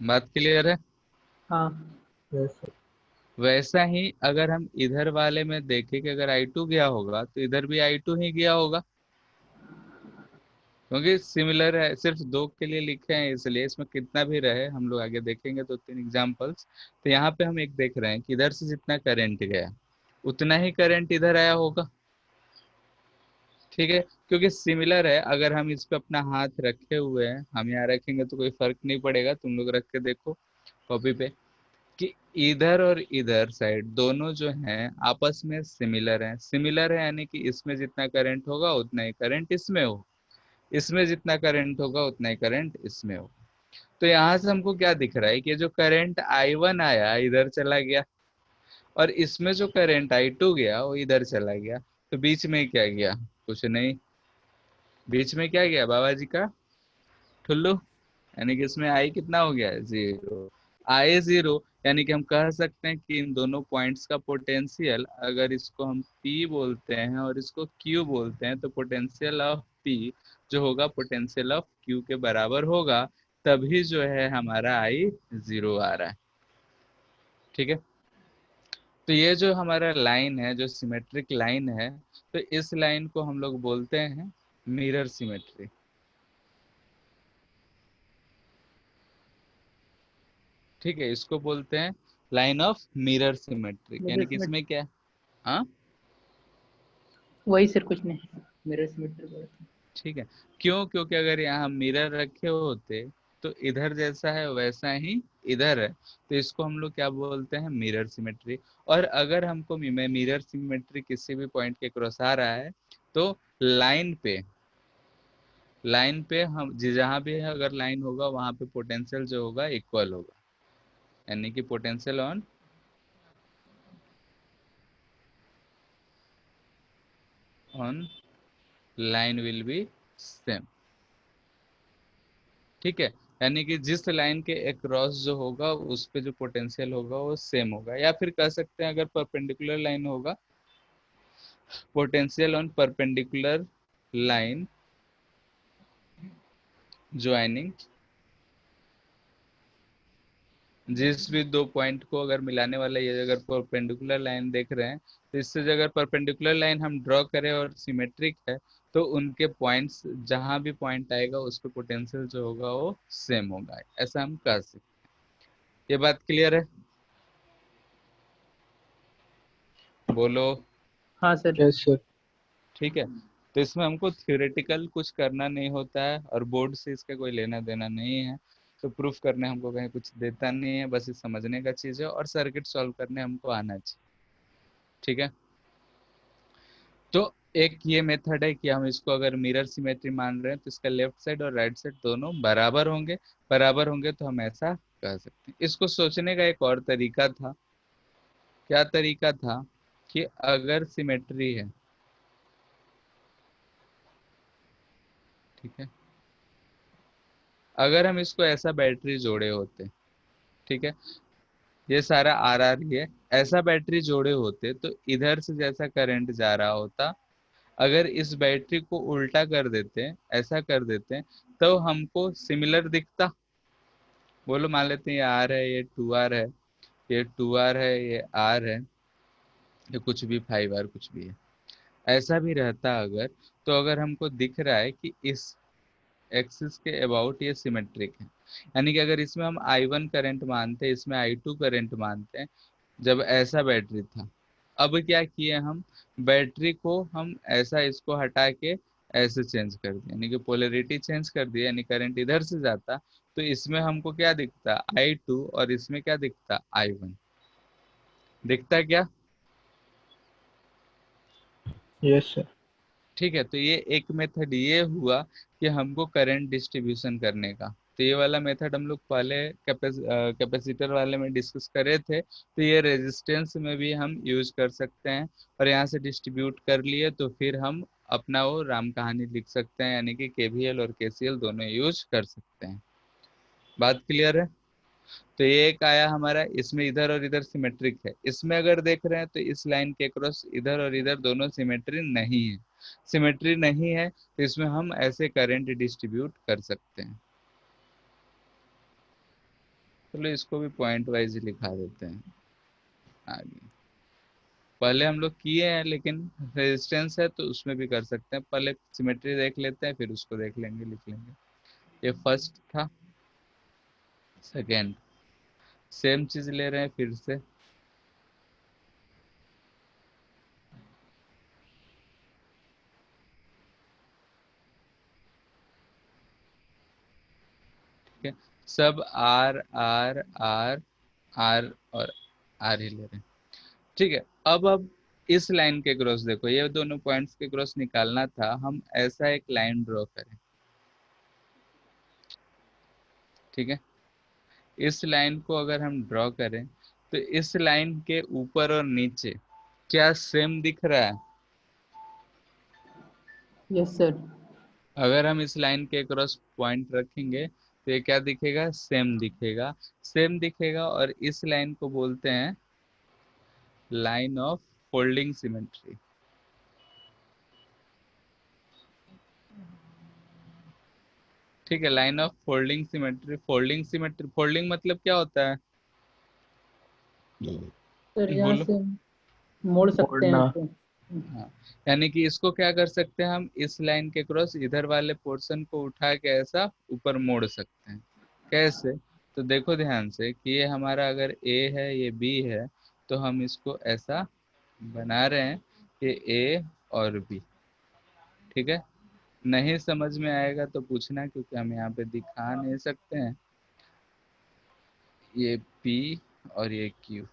[SPEAKER 1] बात क्लियर है?
[SPEAKER 2] हाँ। Yes sir.
[SPEAKER 1] वैसा ही अगर हम इधर वाले में देखें कि अगर I2 गया होगा तो इधर भी I2 ही गया होगा, क्योंकि सिमिलर है। सिर्फ दो के लिए लिखे हैं इसलिए, इसमें कितना भी रहे हम लोग आगे देखेंगे दो तीन एग्जांपल्स। तो यहाँ पे हम एक देख रहे हैं कि इधर से जितना करंट गया उतना ही करंट इधर आया होगा। ठीक है, क्योंकि सिमिलर है। अगर हम इस पे अपना हाथ रखे हुए हैं, हम यहाँ रखेंगे तो कोई फर्क नहीं पड़ेगा, तुम लोग रख के देखो कॉपी पे, कि इधर और इधर साइड दोनों जो हैं आपस में सिमिलर हैं। सिमिलर है यानी कि इसमें जितना करंट होगा उतना ही करंट इसमें हो, इसमें जितना करंट होगा उतना ही करंट इसमें हो। तो यहाँ से हमको क्या दिख रहा है कि जो करंट I1 आया इधर चला गया, और इसमें जो करंट I2 गया वो इधर चला गया। तो बीच में क्या गया? कुछ नहीं। बीच में क्या गया? बाबा जी का ठुल्लू। यानी कि इसमें आई कितना हो गया? जीरो। आई जीरो, यानी कि हम कह सकते हैं कि इन दोनों पॉइंट्स का पोटेंशियल, अगर इसको हम P बोलते हैं और इसको Q बोलते हैं, तो पोटेंशियल ऑफ P जो होगा पोटेंशियल ऑफ Q के बराबर होगा। तभी जो है हमारा आई जीरो आ रहा है। ठीक है, तो ये जो हमारा लाइन है, जो सिमेट्रिक लाइन है, तो इस लाइन को हम लोग बोलते हैं मिरर सिमेट्री। ठीक है, इसको बोलते हैं line of mirror symmetric,
[SPEAKER 2] mirror
[SPEAKER 1] यानी कि
[SPEAKER 2] सिमेट्री।
[SPEAKER 1] इसमें क्या है? हाँ,
[SPEAKER 2] वही सर, कुछ नहीं। मिरर सिमेट्री बोलते हैं।
[SPEAKER 1] ठीक है। क्यों? क्योंकि अगर यहाँ मिरर रखे होते तो इधर जैसा है वैसा ही इधर है, तो इसको हम लोग क्या बोलते हैं? Mirror symmetry. और अगर हमको मिरर सिमेट्री किसी भी पॉइंट के क्रॉस आ रहा है, तो लाइन पे हम जहाँ भी है अगर लाइन होगा वहां पे पोटेंशियल जो होगा इक्वल होगा। यानी कि potential on line will be same. ठीक है, यानी कि जिस लाइन के अक्रॉस जो होगा उस पे जो पोटेंशियल होगा वो सेम होगा। या फिर कह सकते हैं अगर परपेंडिकुलर लाइन होगा, potential on perpendicular line joining जिस भी दो पॉइंट को अगर मिलाने वाला ये अगर परपेंडिकुलर लाइन देख रहे हैं, तो इससे जो अगर परपेंडिकुलर लाइन हम ड्रॉ करें और सिमेट्रिक है, तो उनके पॉइंट्स जहां भी पॉइंट आएगा उस पे पोटेंशियल जो होगा वो सेम होगा, ऐसा हम कह सकते हैं। ये बात क्लियर है? बोलो।
[SPEAKER 2] हाँ सर।
[SPEAKER 3] Yes sir.
[SPEAKER 1] ठीक है, तो इसमें हमको थ्योरेटिकल कुछ करना नहीं होता है और बोर्ड से इसका कोई लेना देना नहीं है, तो प्रूफ करने हमको कहीं कुछ देता नहीं है, बस ये समझने का चीज है और सर्किट सॉल्व करने हमको आना चाहिए। ठीक है, तो एक ये मेथड है कि हम इसको अगर मिरर सिमेट्री मान रहे हैं तो इसका लेफ्ट साइड और राइट साइड दोनों बराबर होंगे। बराबर होंगे तो हम ऐसा कह सकते हैं। इसको सोचने का एक और तरीका था। क्या तरीका था? कि अगर सिमेट्री है, ठीक है, अगर हम इसको ऐसा बैटरी जोड़े होते, ठीक है, ये सारा आर आर ही है, ऐसा बैटरी जोड़े होते तो इधर से जैसा करंट जा रहा होता, अगर इस बैटरी को उल्टा कर देते, ऐसा कर देते, तो हमको सिमिलर दिखता। बोलो, मान लेते हैं ये आर है, ये टू आर है, ये टू आर है, ये आर है, ये कुछ भी फाइव आर कुछ भी है, ऐसा भी रहता अगर, तो अगर हमको दिख रहा है कि इस एक्सिस के अबाउट ये सिमेट्रिक है, यानी कि अगर इसमें हम I1 करंट मानते हैं, इसमें I2 करंट मानते हैं, जब ऐसा बैटरी था, अब क्या किए हम, बैटरी को हम ऐसा इसको हटा के ऐसे चेंज कर दिया, यानी कि पोलरिटी चेंज कर दिया, यानी करंट इधर से जाता, तो इसमें हमको क्या दिखता, I2, और इसमें क्या दिखता, I1। दिखता क्या?
[SPEAKER 3] Yes sir.
[SPEAKER 1] ठीक है, तो ये एक मेथड ये हुआ कि हमको करंट डिस्ट्रीब्यूशन करने का। तो ये वाला मेथड हम लोग पहले कैपेसिटर वाले में डिस्कस करे थे, तो ये रेजिस्टेंस में भी हम यूज कर सकते हैं। और यहाँ से डिस्ट्रीब्यूट कर लिए तो फिर हम अपना वो राम कहानी लिख सकते हैं, यानी कि केवीएल और केसीएल दोनों यूज कर सकते हैं। बात क्लियर है? तो ये एक आया हमारा, इसमें इधर और इधर सिमेट्रिक है। इसमें अगर देख रहे हैं तो इस लाइन के क्रॉस इधर और इधर दोनों सिमेट्री नहीं है। सिमेट्री नहीं है तो इसमें हम ऐसे करंट डिस्ट्रीब्यूट कर सकते हैं। चलो इसको भी पॉइंट वाइज लिखा देते हैं आगे। पहले हम लोग किए हैं, लेकिन रेजिस्टेंस है तो उसमें भी कर सकते हैं। पहले सिमेट्री देख लेते हैं, फिर उसको देख लेंगे, लिख लेंगे। ये फर्स्ट था। सेकेंड, सेम चीज ले रहे हैं फिर से। ठीक है, सब आर आर आर आर और आर ही ले रहे हैं। ठीक है, अब इस लाइन के क्रॉस देखो, ये दोनों पॉइंट्स के क्रॉस निकालना था, हम ऐसा एक लाइन ड्रॉ करें। ठीक है, इस लाइन को अगर हम ड्रॉ करें तो इस लाइन के ऊपर और नीचे क्या सेम दिख रहा है?
[SPEAKER 2] Yes sir.
[SPEAKER 1] अगर हम इस लाइन के क्रॉस पॉइंट रखेंगे तो ये क्या दिखेगा, सेम दिखेगा। सेम दिखेगा, और इस लाइन को बोलते हैं लाइन ऑफ फोल्डिंग सिमेट्री। ठीक है, line of folding symmetry. Folding symmetry, folding मतलब क्या होता है?
[SPEAKER 2] सर यहाँ
[SPEAKER 1] बोलो।
[SPEAKER 2] से मोड़ सकते हैं
[SPEAKER 3] मोड़ना।
[SPEAKER 2] इसको।
[SPEAKER 1] हाँ, यानी कि इसको क्या कर सकते हैं हम, इस लाइन के क्रॉस इधर वाले पोर्शन को उठा के ऐसा ऊपर मोड़ सकते हैं। कैसे? तो देखो ध्यान से कि ये हमारा अगर ए है, ये बी है, तो हम इसको ऐसा बना रहे हैं कि ए और बी। ठीक है, नहीं समझ में आएगा तो पूछना, क्योंकि हम यहाँ पे दिखा नहीं सकते हैं। ये पी और ये क्यू,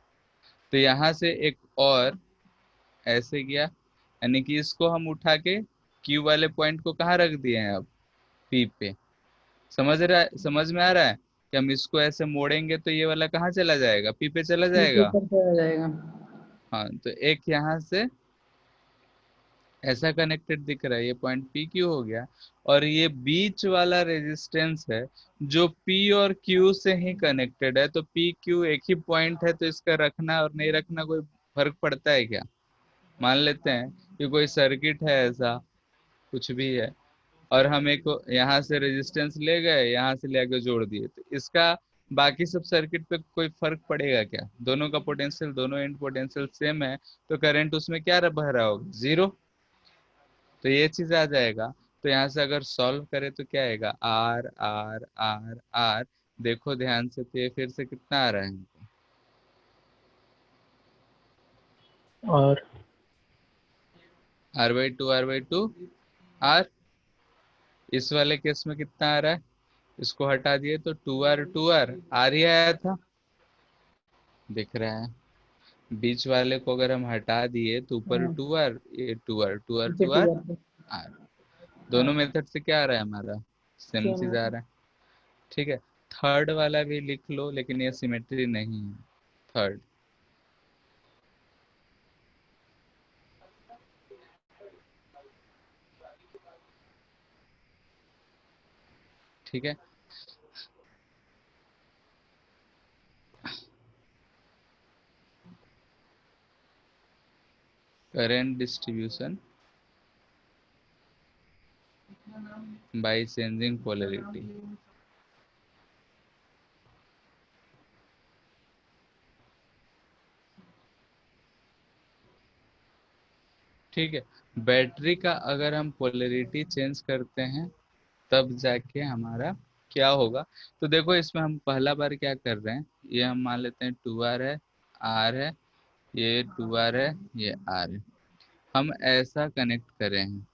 [SPEAKER 1] तो यहाँ से एक और ऐसे गया, यानी कि इसको हम उठा के क्यू वाले पॉइंट को कहाँ रख दिए हैं अब, पी पे। समझ में आ रहा है कि हम इसको ऐसे मोड़ेंगे तो ये वाला कहाँ चला जाएगा, पी पे चला
[SPEAKER 2] ये
[SPEAKER 1] जाएगा।
[SPEAKER 2] पेपर पे आ जाएगा।
[SPEAKER 1] हाँ, तो एक यहाँ से ऐसा कनेक्टेड दिख रहा है, ये पॉइंट पी क्यू हो गया। और ये बीच वाला रेजिस्टेंस है जो पी और क्यू से ही कनेक्टेड है, तो पी क्यू एक ही पॉइंट है, तो इसका रखना और नहीं रखना कोई फर्क पड़ता है क्या? मान लेते हैं कि कोई सर्किट है ऐसा, कुछ भी है, और हम एक यहाँ से रेजिस्टेंस ले गए, यहाँ से ले आके जोड़ दिए, तो इसका बाकी सब सर्किट पे कोई फर्क पड़ेगा क्या? दोनों का पोटेंशियल, दोनों एंड पोटेंशियल सेम है, तो करंट उसमें क्या बह रहा होगा? जीरो। तो ये चीज आ जाएगा। तो यहाँ से अगर सॉल्व करें तो क्या आएगा? R R R R. देखो ध्यान से, तो ये फिर से कितना आ रहा है हमको?
[SPEAKER 2] और
[SPEAKER 1] R/2 आर। इस वाले केस में कितना आ रहा है? इसको हटा दिए तो टू आर आर ही आया था, दिख रहा है। बीच वाले को अगर हम हटा दिए तो ऊपर
[SPEAKER 2] हाँ,
[SPEAKER 1] टू आर, ये टू आर टू आर
[SPEAKER 2] नीचे
[SPEAKER 1] two
[SPEAKER 2] two
[SPEAKER 1] R
[SPEAKER 2] R
[SPEAKER 1] R. दोनों मेथड से क्या आ रहा है हमारा? सेम
[SPEAKER 2] सेम
[SPEAKER 1] चीज आ
[SPEAKER 2] है।
[SPEAKER 1] रहा है। ठीक है। थर्ड वाला भी लिख लो, लेकिन ये सिमेट्री नहीं है। थर्ड। ठीक है। Current distribution by changing polarity. ठीक है। बैटरी का अगर हम पोलैरिटी चेंज करते हैं तब जाके हमारा क्या होगा? तो देखो इसमें हम पहला बार क्या कर रहे हैं, ये हम मान लेते हैं टू आर है, आर है, ये टू आर है, ये आर है। हम ऐसा कनेक्ट करें हैं।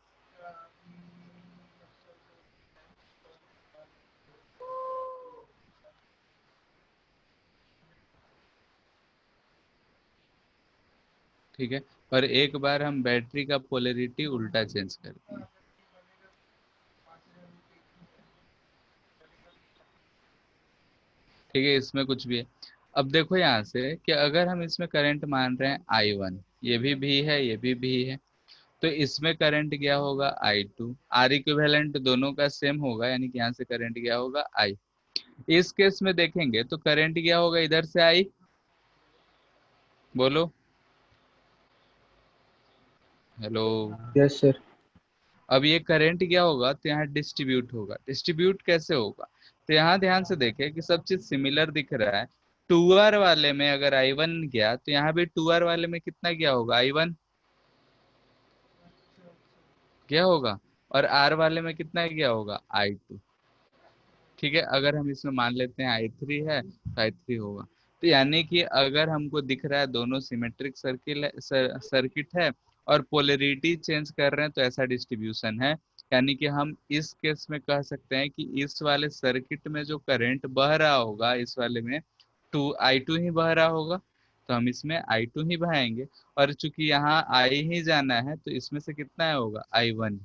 [SPEAKER 1] ठीक है। और एक बार हम बैटरी का पोलैरिटी उल्टा चेंज करते हैं। ठीक है, इसमें कुछ भी है। अब देखो यहाँ से कि अगर हम इसमें करंट मान रहे हैं I1, ये भी है, ये भी है, तो इसमें करंट क्या होगा? I2। आर इक्विवेलेंट दोनों का सेम होगा, यानी कि यहाँ से करंट क्या होगा? I। इस केस में देखेंगे तो करंट क्या होगा इधर से? I। बोलो। हेलो।
[SPEAKER 2] Yes sir.
[SPEAKER 1] अब ये करंट क्या होगा? तो यहाँ डिस्ट्रीब्यूट होगा। डिस्ट्रीब्यूट कैसे होगा? तो यहाँ ध्यान से देखें कि सब चीज सिमिलर दिख रहा है। टू आर वाले में अगर I1 गया तो यहाँ भी टू आर वाले में कितना क्या होगा? I1 क्या होगा? और आर वाले में कितना क्या होगा? I2। ठीक है। अगर हम इसमें मान लेते हैं I3 है तो I3 होगा। तो यानी कि अगर हमको दिख रहा है दोनों सिमेट्रिक सर्किट है और पोलैरिटी चेंज कर रहे हैं तो ऐसा डिस्ट्रीब्यूशन है। यानी कि हम इस केस में कह सकते हैं कि इस वाले सर्किट में जो करंट बह रहा होगा, इस वाले में I2 ही बह रहा होगा, तो हम इसमें I2 ही बहाएंगे। और चूंकि यहाँ आई ही जाना है तो इसमें से कितना होगा? I1।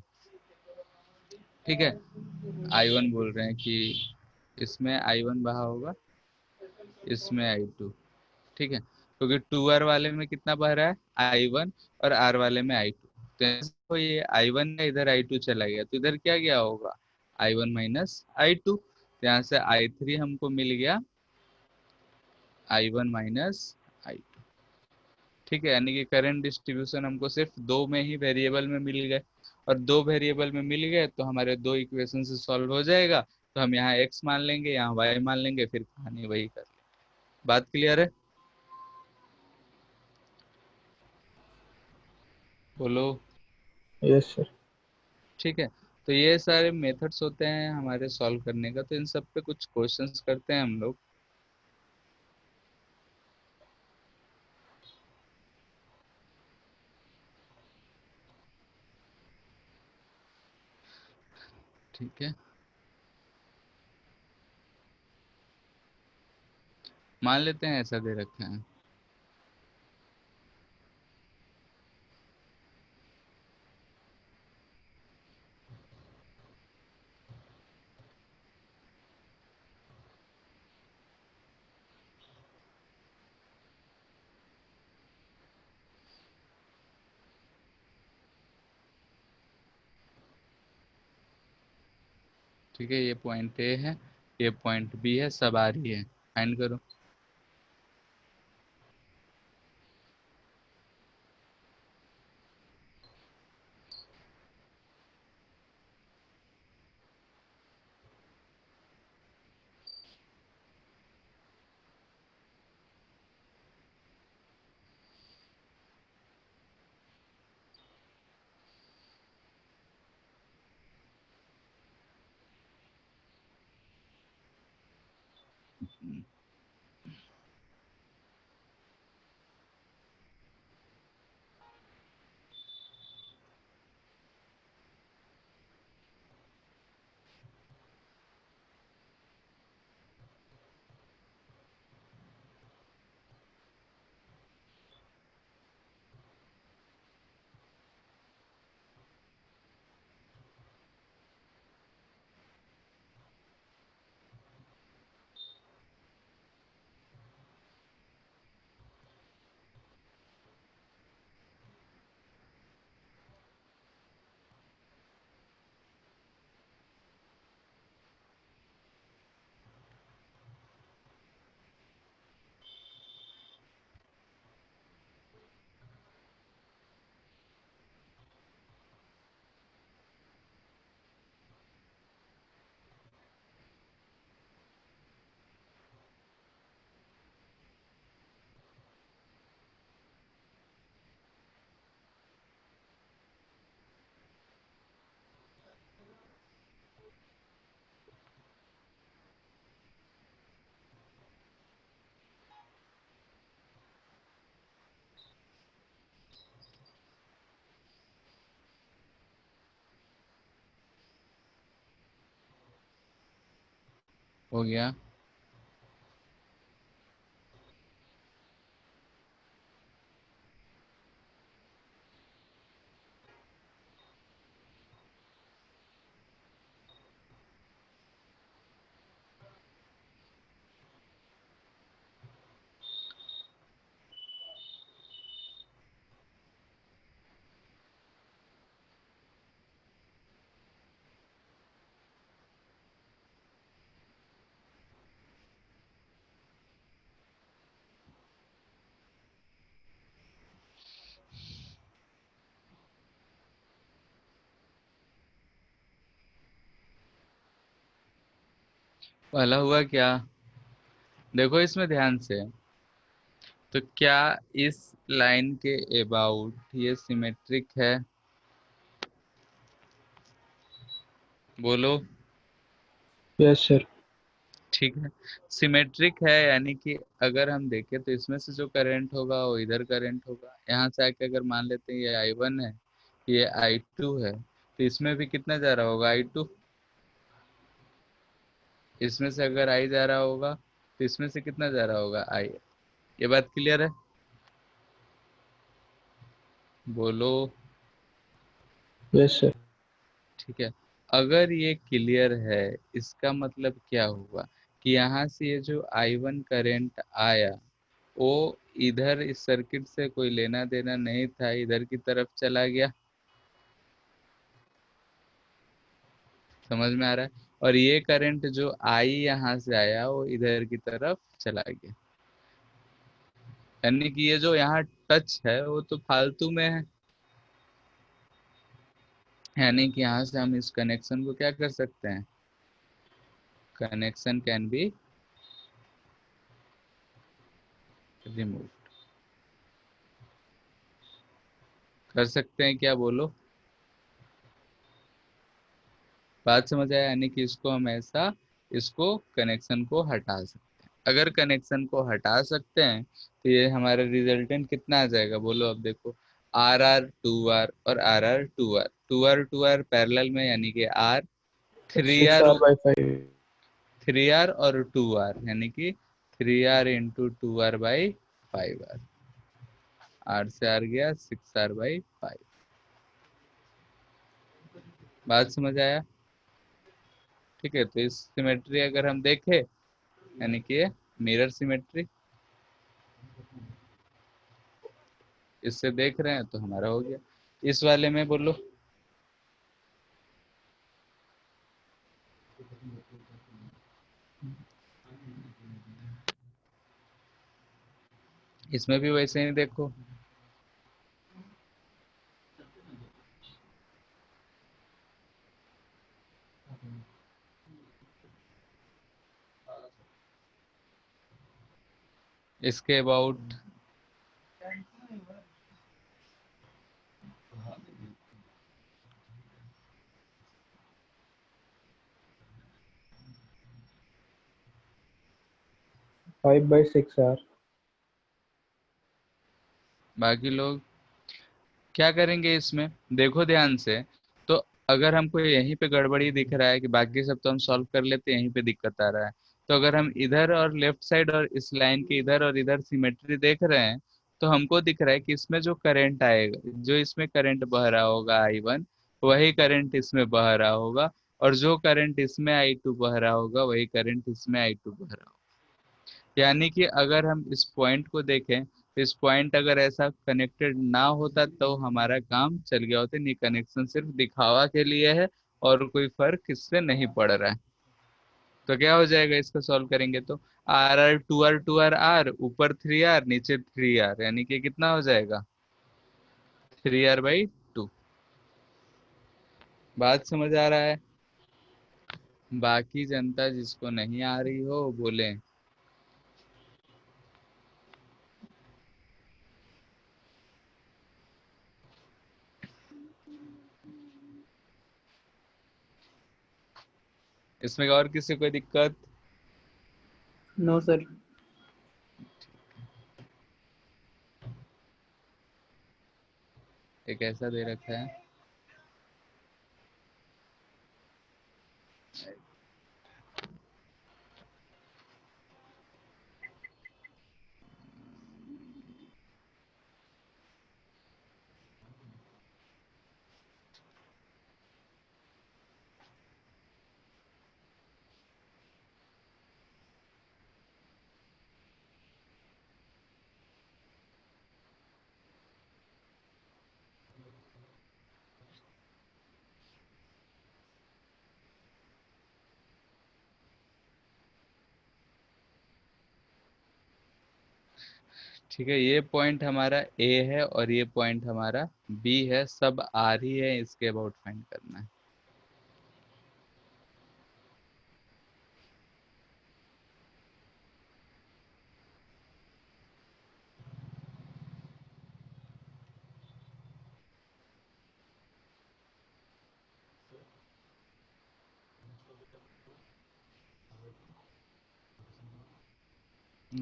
[SPEAKER 1] ठीक है। I1 बोल रहे हैं कि इसमें I1 बहा होगा, इसमें I2। ठीक है, क्योंकि टू आर वाले में कितना बह रहा है? I1। और आर वाले में I2। तो इसको ये I1 है, इधर I2 चला गया, तो इधर क्या गया होगा? I1 minus I2। तो यहाँ से I3 हमको मिल गया I1 माइनस I2। ठीक है, यानी कि करंट डिस्ट्रीब्यूशन हमको सिर्फ दो में ही वेरिएबल में मिल गए। और दो वेरिएबल में मिल गए तो हमारे दो इक्वेशन से सॉल्व हो जाएगा। तो हम यहाँ x मान लेंगे, यहाँ y मान लेंगे, फिर कहानी वही कर लेंगे। बात क्लियर है? बोलो।
[SPEAKER 2] Yes sir.
[SPEAKER 1] ठीक है। तो ये सारे मेथड्स होते हैं हमारे सॉल्व करने का, तो इन सब पे कुछ क्वेश्चंस करते हैं हम लोग। ठीक है। मान लेते हैं ऐसा दे रखा है। ठीक है, ये पॉइंट ए है, ये पॉइंट बी है, सब आ रही है। फाइंड करो। हो गया। पहला हुआ क्या? देखो इसमें ध्यान से, तो क्या इस लाइन के अबाउट ये सिमेट्रिक है? बोलो।
[SPEAKER 2] Yes sir.
[SPEAKER 1] ठीक है, सिमेट्रिक है, यानी कि अगर हम देखें तो इसमें से जो करंट होगा वो इधर करंट होगा। यहाँ से आके अगर मान लेते हैं ये I1 है, ये I2 है, तो इसमें भी कितना जा रहा होगा? I2। इसमें से अगर I जा रहा होगा तो इसमें से कितना जा रहा होगा? I। ये बात क्लियर है? बोलो।
[SPEAKER 2] Yes sir.
[SPEAKER 1] ठीक है, अगर ये क्लियर है, इसका मतलब क्या हुआ कि यहाँ से ये जो I1 करंट आया वो इधर इस सर्किट से कोई लेना देना नहीं था, इधर की तरफ चला गया। समझ में आ रहा है? और ये करंट जो आई यहाँ से आया वो इधर की तरफ चला गया, यानी कि ये जो यहाँ टच है वो तो फालतू में है। यानी कि यहाँ से हम इस कनेक्शन को क्या कर सकते हैं? Connection can be remove. कर सकते हैं क्या? बोलो। बात समझ आया? यानी कि इसको हम ऐसा, इसको कनेक्शन को हटा सकते हैं। अगर कनेक्शन को हटा सकते हैं तो ये हमारा रिजल्टेंट कितना आ जाएगा? बोलो। अब देखो, RR 2R और RR 2R पैरेलल में, यानी कि R three
[SPEAKER 2] six
[SPEAKER 1] R
[SPEAKER 2] R by five.
[SPEAKER 1] 3R और 2R, यानी कि 3R इंटू 2R/5R। R से R गया, 6R/5। बात समझ आया? ठीक है, तो इस सिमेट्री अगर हम देखें, यानी कि मिरर सिमेट्री, इससे देख रहे हैं तो हमारा हो गया। इस वाले में बोलो। इसमें भी वैसे ही देखो। इसके अबाउट
[SPEAKER 2] 5/6R।
[SPEAKER 1] बाकी लोग क्या करेंगे इसमें? देखो ध्यान से, तो अगर हमको यहीं पे गड़बड़ी दिख रहा है कि बाकी सब तो हम सॉल्व कर लेते हैं, यहीं पे दिक्कत आ रहा है, तो अगर हम इधर और लेफ्ट साइड और इस लाइन के इधर और इधर सिमेट्री देख रहे हैं, तो हमको दिख रहा है कि इसमें जो करंट आएगा, जो इसमें करंट बह रहा होगा I1, वही करंट इसमें बह रहा होगा, और जो करंट इसमें I2 बह रहा होगा वही करंट इसमें I2 बह रहा होगा। यानी कि अगर हम इस पॉइंट को देखें, तो इस पॉइंट अगर ऐसा कनेक्टेड ना होता तो हमारा काम चल गया होता। नहीं, कनेक्शन सिर्फ दिखावा के लिए है और कोई फर्क इससे नहीं पड़ रहा है। तो क्या हो जाएगा इसको सॉल्व करेंगे तो? RR 2R ऊपर 3R नीचे 3R, यानी कि कितना हो जाएगा? 3R/2। बात समझ आ रहा है? बाकी जनता जिसको नहीं आ रही हो बोले। इसमें और किसी कोई दिक्कत?
[SPEAKER 2] No sir.
[SPEAKER 1] एक ऐसा दे रखा है, ठीक है, ये पॉइंट हमारा ए है और ये पॉइंट हमारा बी है, सब आर ही है, इसके अबाउट फाइंड करना है।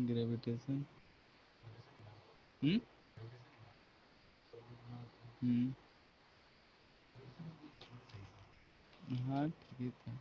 [SPEAKER 1] ग्रेविटेशन। हम्म। हम्म। हाँ ठीक है।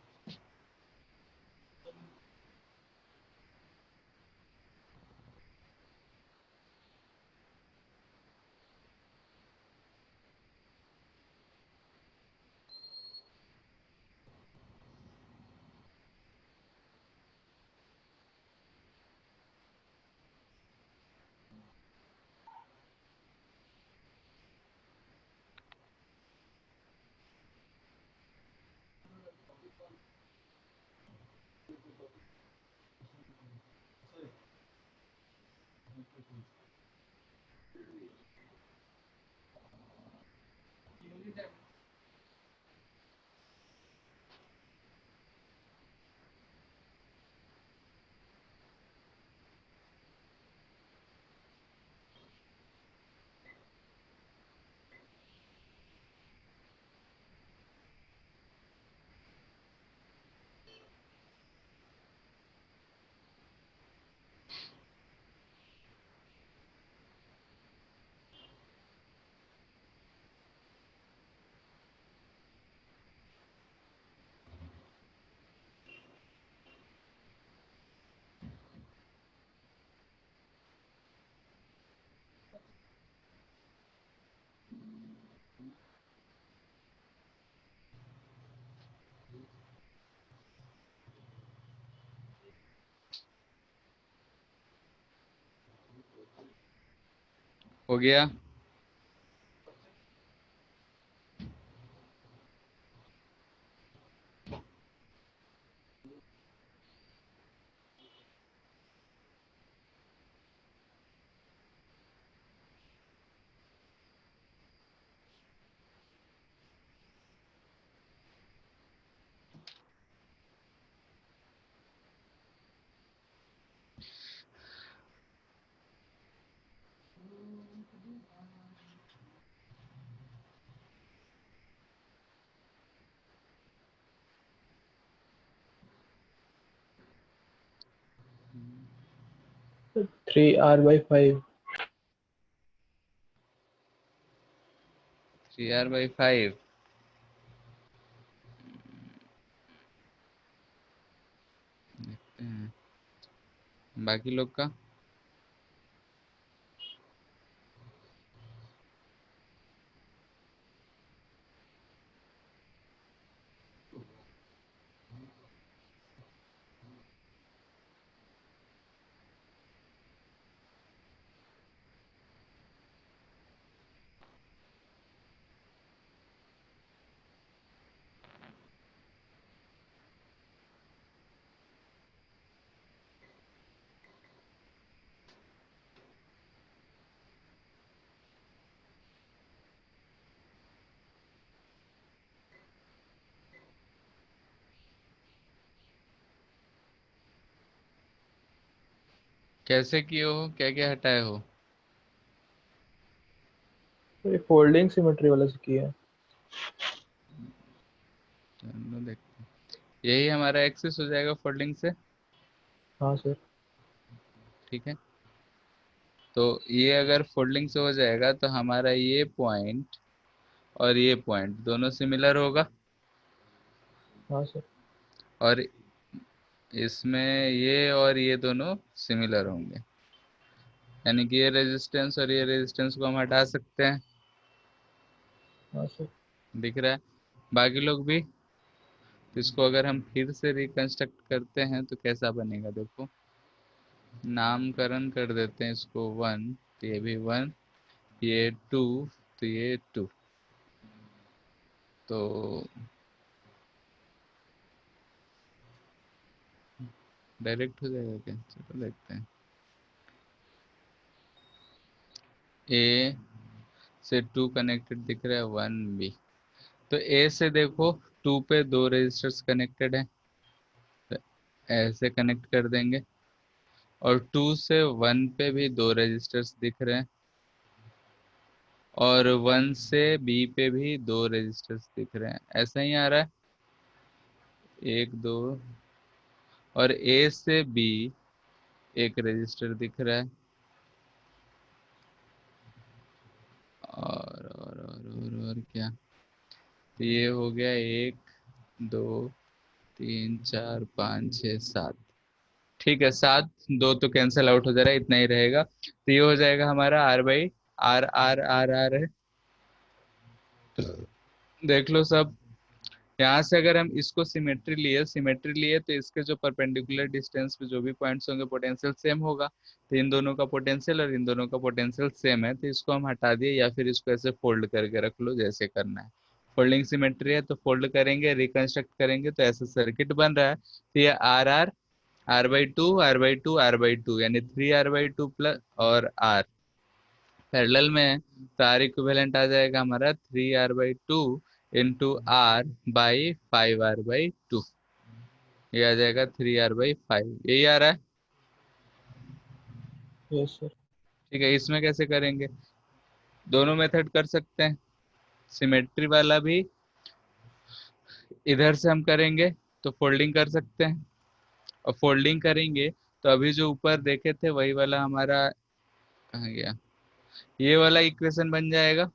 [SPEAKER 1] हो गया।
[SPEAKER 3] 3r/5।
[SPEAKER 1] 3r/5। देखते हैं बाकी लोग का। कैसे किए हो, क्या क्या हटाए हो?
[SPEAKER 3] तो ये फोल्डिंग सिमेट्री वाला से किया है।
[SPEAKER 1] चलो देखते हैं। यही हमारा एक्सेस हो जाएगा फोल्डिंग से।
[SPEAKER 3] हाँ सर।
[SPEAKER 1] ठीक है, तो ये अगर फोल्डिंग से हो जाएगा तो हमारा ये पॉइंट और ये पॉइंट दोनों सिमिलर होगा।
[SPEAKER 3] हाँ सर।
[SPEAKER 1] और इसमें ये और ये दोनों सिमिलर होंगे, यानी कि ये रेजिस्टेंस और ये रेजिस्टेंस को हम हटा सकते हैं।
[SPEAKER 3] हाँ सर।
[SPEAKER 1] दिख रहा है? बाकी लोग भी। तो इसको अगर हम फिर से रिकंस्ट्रक्ट करते हैं तो कैसा बनेगा देखो। नामकरण कर देते हैं इसको 1, तो ये भी 1, ये 2, तो ये 2। तो डायरेक्ट हो जाएगा क्या? चलो देखते हैं। ए से 2 कनेक्टेड दिख रहा है, 1 बी। तो ए से देखो 2 पे 2 रजिस्टर्स कनेक्टेड है, तो ऐसे कनेक्ट कर देंगे। और 2 से 1 पे भी 2 रजिस्टर्स दिख रहे हैं, और 1 से बी पे भी 2 रजिस्टर्स दिख रहे हैं। ऐसा ही आ रहा है, 1 2। और ए से बी एक रजिस्टर दिख रहा है, और क्या। तो ये हो गया 1 2 3 4 5 6 7। ठीक है, 7, 2 तो कैंसिल आउट हो जा रहा है, इतना ही रहेगा। तो ये हो जाएगा हमारा R by R R R R है। देख लो सब। यहाँ से अगर हम इसको सिमेट्री लिए तो इसके जो परपेंडिकुलर डिस्टेंस पे जो भी पॉइंट्स होंगे पोटेंशियल सेम होगा। तो इन दोनों का पोटेंशियल और इन दोनों का पोटेंशियल सेम है, तो इसको हम हटा दिए, या फिर इसको ऐसे फोल्ड करके रख लो जैसे करना है। फोल्डिंग सिमेट्री है तो फोल्ड करेंगे, रिकंस्ट्रक्ट करेंगे, तो ऐसा सर्किट बन रहा है। तो ये are are, R/2 R/2 R/2, यानी 3R/2 प्लस और R पैरेलल में है, तो R इक्विवेलेंट आ जाएगा हमारा 3R/2 into R by 5R/2। ये आ जाएगा 3R/5, यही आ रहा है।
[SPEAKER 3] Yes sir.
[SPEAKER 1] ठीक है, इसमें कैसे करेंगे, दोनों मेथड कर सकते हैं। सिमेट्री वाला भी इधर से हम करेंगे तो फोल्डिंग कर सकते हैं, और फोल्डिंग करेंगे तो अभी जो ऊपर देखे थे वही वाला हमारा कहाँ गया, ये वाला इक्वेशन बन जाएगा।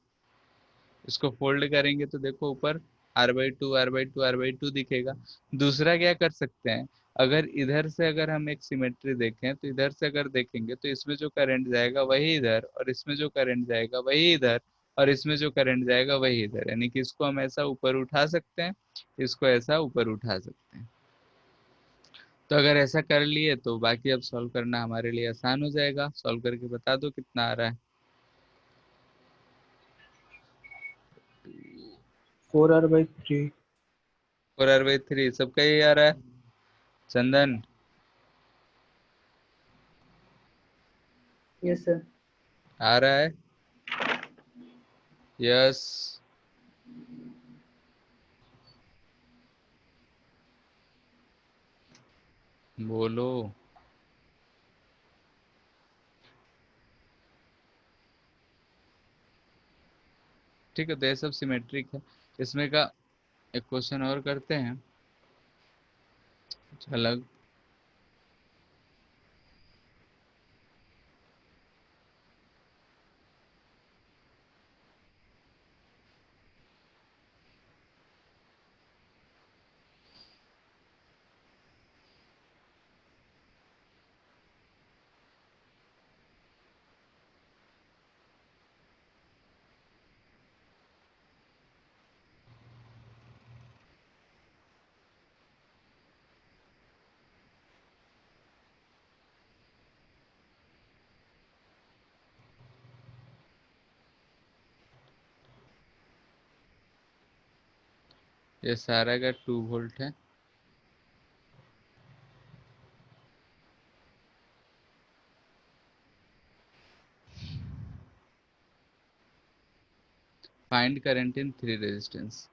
[SPEAKER 1] इसको फोल्ड करेंगे तो देखो ऊपर R/2 दिखेगा। दूसरा क्या कर सकते हैं, अगर इधर से अगर हम एक सिमेट्री देखें तो इधर से अगर देखेंगे तो इसमें जो करंट जाएगा वही इधर, और इसमें जो करंट जाएगा वही इधर, और इसमें जो करंट जाएगा वही इधर, यानी कि इसको हम ऐसा ऊपर उठा सकते हैं, इसको ऐसा ऊपर उठा सकते हैं। तो अगर ऐसा कर लिए तो बाकी अब सॉल्व करना हमारे लिए आसान हो जाएगा। सॉल्व करके बता दो कितना आ रहा है।
[SPEAKER 3] 4R/3।
[SPEAKER 1] 4R/3 सबका यही आ रहा है। चंदन
[SPEAKER 2] यस सर।
[SPEAKER 1] आ रहा है? यस। बोलो। ठीक है, तो ये सब सिमेट्रिक है। इसमें का एक क्वेश्चन और करते हैं कुछ अलग। ये सारा का 2 वोल्ट है। Find current in 3 resistance.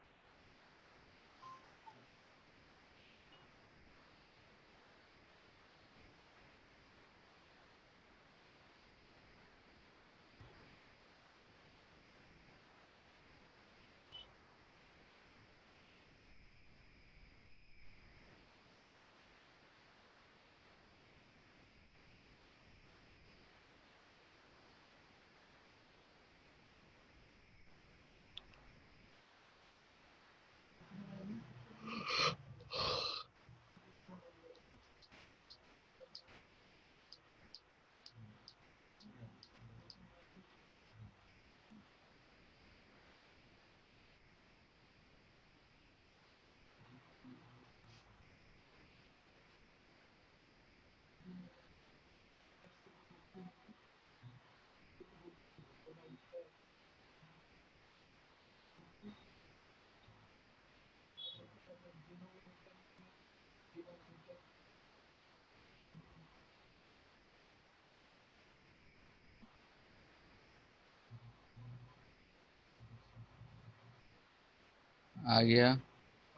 [SPEAKER 1] आ गया।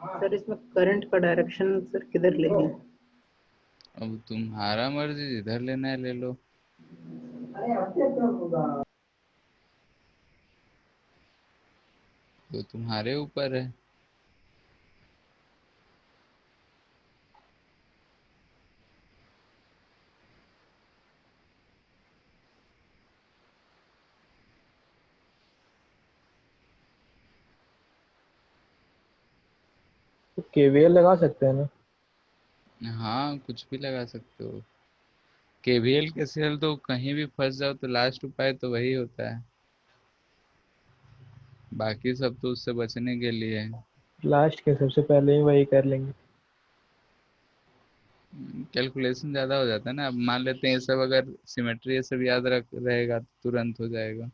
[SPEAKER 2] सर इसमें करंट का डायरेक्शन सर किधर लेंगे?
[SPEAKER 1] अब तुम्हारा मर्जी, जिधर लेना है ले लो। तो तुम्हारे ऊपर है।
[SPEAKER 3] तो केवीएल लगा सकते हैं ना?
[SPEAKER 1] हाँ, कुछ भी लगा सकते हो। केवीएल के सेल तो कहीं भी फंस जाओ तो लास्ट उपाय तो वही होता है, बाकी सब तो उससे बचने के लिए है।
[SPEAKER 3] लास्ट के सबसे पहले ही वही कर लेंगे।
[SPEAKER 1] कैलकुलेशन ज्यादा हो जाता है ना। अब मान लेते हैं ये सब अगर सिमेट्री ये सब याद रख रहेगा तो तुरंत हो जाएगा।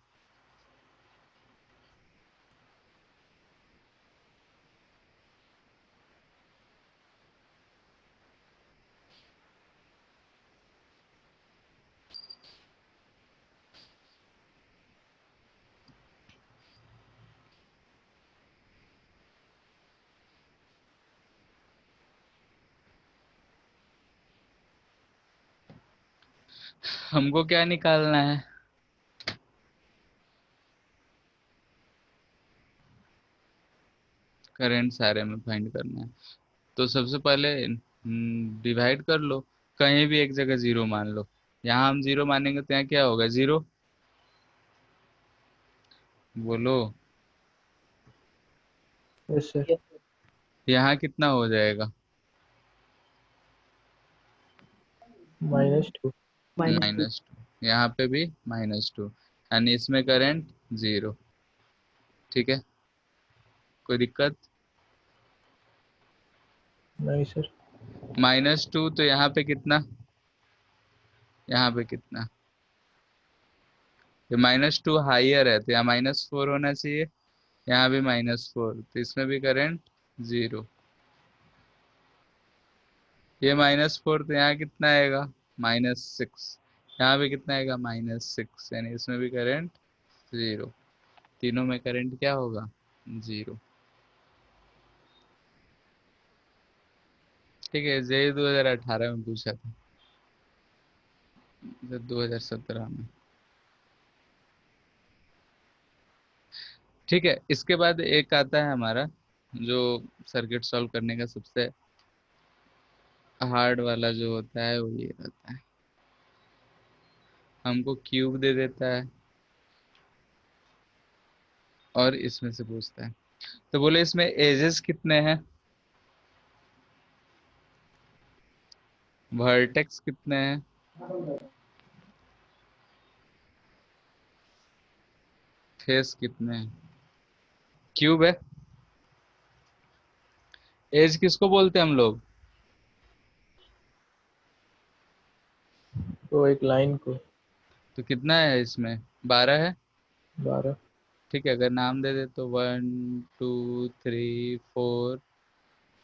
[SPEAKER 1] हमको क्या निकालना है? करंट सारे में फाइंड करना है। तो सबसे पहले डिवाइड कर लो। कहीं भी एक जगह जीरो मान लो। यहाँ हम जीरो मानेंगे तो यहाँ क्या होगा? जीरो। बोलो।
[SPEAKER 3] Yes sir.
[SPEAKER 1] यहाँ कितना हो जाएगा?
[SPEAKER 3] -2।
[SPEAKER 2] -2।
[SPEAKER 1] -2। यहाँ पे भी -2, यानी इसमें करंट जीरो। ठीक है, कोई दिक्कत?
[SPEAKER 3] नहीं सर।
[SPEAKER 1] -2 तो यहाँ पे कितना? यहाँ पे कितना? ये -2 हाइयर है तो यहाँ -4 होना चाहिए। यहाँ भी -4 तो इसमें भी करंट जीरो। ये -4 तो यहाँ कितना आएगा? -6। यहाँ भी कितना आएगा? -6, यानी इसमें भी करंट जीरो। तीनों में करंट क्या होगा? जीरो। ठीक है, जे 2018 में पूछा था, 2017 में। ठीक है, इसके बाद एक आता है हमारा जो सर्किट सॉल्व करने का सबसे हार्ड वाला जो होता है वो ये रहता है। हमको क्यूब दे देता है और इसमें से पूछता है। तो बोले इसमें एजेस कितने हैं, वर्टेक्स कितने हैं, फेस कितने हैं? क्यूब है। एज किसको बोलते हैं हम लोग?
[SPEAKER 3] तो एक लाइन को
[SPEAKER 1] तो कितना है इसमें? 12 है।
[SPEAKER 3] 12।
[SPEAKER 1] ठीक है, अगर नाम दे दे तो 1 2 3 4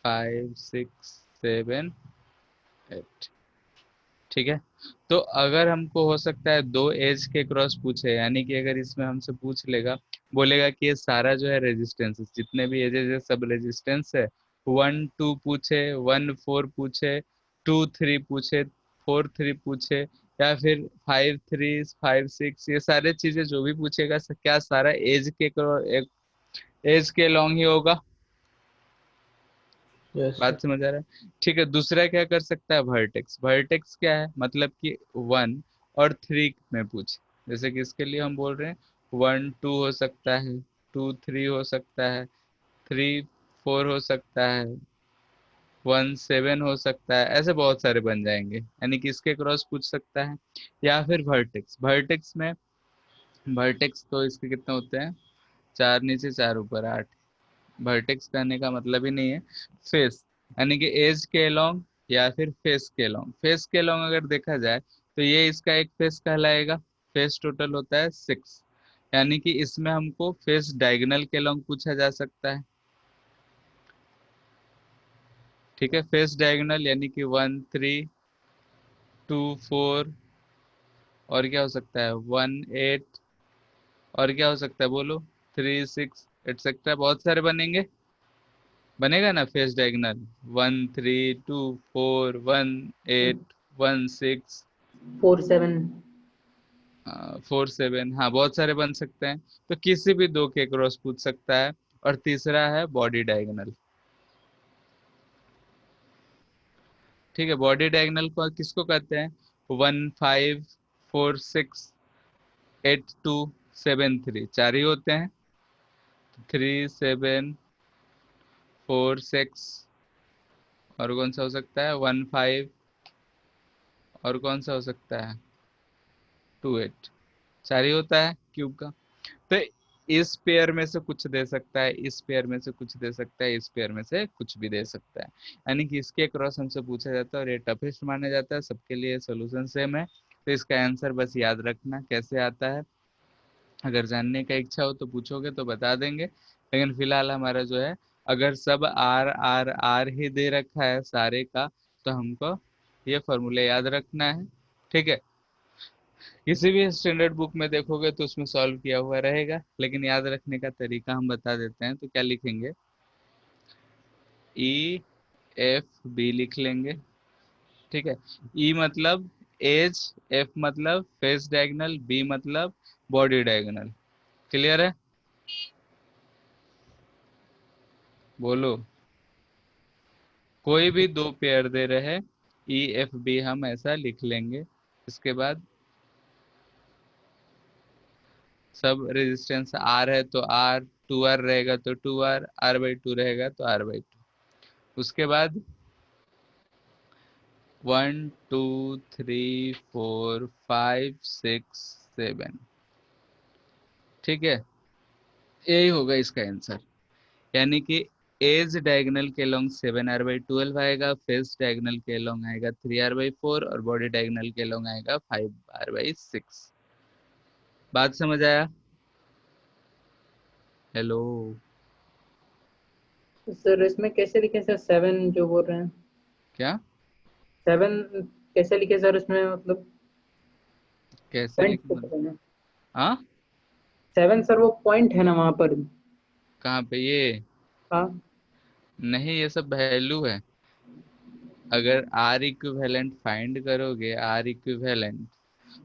[SPEAKER 1] 5 6 7 8। ठीक है, तो अगर हमको हो सकता है दो एज के क्रॉस पूछे, यानी कि अगर इसमें हमसे पूछ लेगा, बोलेगा कि ये सारा जो है रेजिस्टेंस, जितने भी एजेस है सब रेजिस्टेंस है। 1 2 पूछे, 1 4 पूछे, 2 3 पूछे, 4 3 पूछे, या फिर 5 3 5 6, ये सारे चीजें जो भी पूछेगा क्या सारा एज के लॉन्ग ही होगा?
[SPEAKER 3] Yes sir.
[SPEAKER 1] बात समझ आ रहा है? ठीक है, दूसरा क्या कर सकता है? वर्टेक्स। वर्टेक्स क्या है? मतलब कि 1 और 3 में पूछ। जैसे कि इसके लिए हम बोल रहे हैं 1 2 हो सकता है, 2 3 हो सकता है, 3 4 हो सकता है, 1 7 हो सकता है, ऐसे बहुत सारे बन जाएंगे, यानी कि इसके क्रॉस पूछ सकता है। या फिर वर्टेक्स। वर्टेक्स में, वर्टेक्स तो इसके कितने होते हैं? 4 नीचे 4 ऊपर 8। वर्टेक्स करने का मतलब ही नहीं है फेस, यानी कि एज के लॉन्ग या फिर फेस के लॉन्ग। फेस के लॉन्ग अगर देखा जाए तो ये इसका एक फेस कहलाएगा। फेस टोटल होता है 6, यानी कि इसमें हमको फेस डायगोनल के लॉन्ग पूछा जा सकता है। ठीक है, फेस डायगोनल यानी कि 1 3 2 4, और क्या हो सकता है? 1 8, और क्या हो सकता है बोलो? 3 6 एटसेट्रा, बहुत सारे बनेंगे। बनेगा ना फेस डायगोनल, 1 3 2 4 1 8 1 6
[SPEAKER 2] 4 7।
[SPEAKER 1] 4 7, हाँ बहुत सारे बन सकते हैं। तो किसी भी दो के क्रॉस पूछ सकता है। और तीसरा है बॉडी डायगोनल। ठीक है, बॉडी डायगोनल को किसको कहते हैं? 1 5 4 6 8 2 7 3, चार ही होते हैं। 3 7 4 6, और कौन सा हो सकता है? 1 5, और कौन सा हो सकता है? 2 8, चार ही होता है क्यूब का। तो इस पेयर में से कुछ दे सकता है, इस पेयर में से कुछ दे सकता है, इस पेयर में से कुछ भी दे सकता है। यानी कि इसके क्रॉस हमसे पूछा जाता है और ये टफेस्ट माना जाता है, सबके लिए सोल्यूशन सेम है। तो इसका आंसर बस याद रखना कैसे आता है। अगर जानने का इच्छा हो तो पूछोगे तो बता देंगे, लेकिन फिलहाल हमारा जो है, अगर सब आर आर आर ही दे रखा है सारे का, तो हमको ये फॉर्मूले याद रखना है। ठीक है, किसी भी स्टैंडर्ड बुक में देखोगे तो उसमें सॉल्व किया हुआ रहेगा, लेकिन याद रखने का तरीका हम बता देते हैं। तो क्या लिखेंगे? ई एफ बी लिख लेंगे। ठीक है, ई मतलब एज, एफ मतलब फेस डायगोनल, बी मतलब बॉडी डायगोनल। क्लियर है? बोलो। कोई भी दो पेयर दे रहे, ई एफ बी हम ऐसा लिख लेंगे। इसके बाद सब रेजिस्टेंस आर है तो आर, 2 आर रहेगा तो 2 आर, R/2 रहेगा तो R/2। उसके बाद 1 2 3 4 5 6 7। ठीक है, यही होगा इसका आंसर। यानी कि एज डायगोनल के लॉन्ग 7R/12 आएगा, फेस डायगोनल के लॉन्ग आएगा 3R/4, और बॉडी डायगोनल के लॉन्ग आएगा 5R/6। बात समझ आया? हेलो?
[SPEAKER 2] सर इसमें कैसे लिखे सर, 7 जो बोल रहे हैं?
[SPEAKER 1] क्या?
[SPEAKER 2] 7 कैसे लिखे सर इसमें, मतलब
[SPEAKER 1] कैसे
[SPEAKER 2] पॉइंट
[SPEAKER 1] लिखे
[SPEAKER 2] तो
[SPEAKER 1] मतलब?
[SPEAKER 2] पता है।
[SPEAKER 1] हाँ,
[SPEAKER 2] 7 सर वो पॉइंट है ना वहां पर?
[SPEAKER 1] कहाँ पे ये?
[SPEAKER 2] हाँ।
[SPEAKER 1] नहीं, ये सब वैल्यू है। अगर आर इक्विवेलेंट फाइंड करोगे, आर इक्विवेलेंट,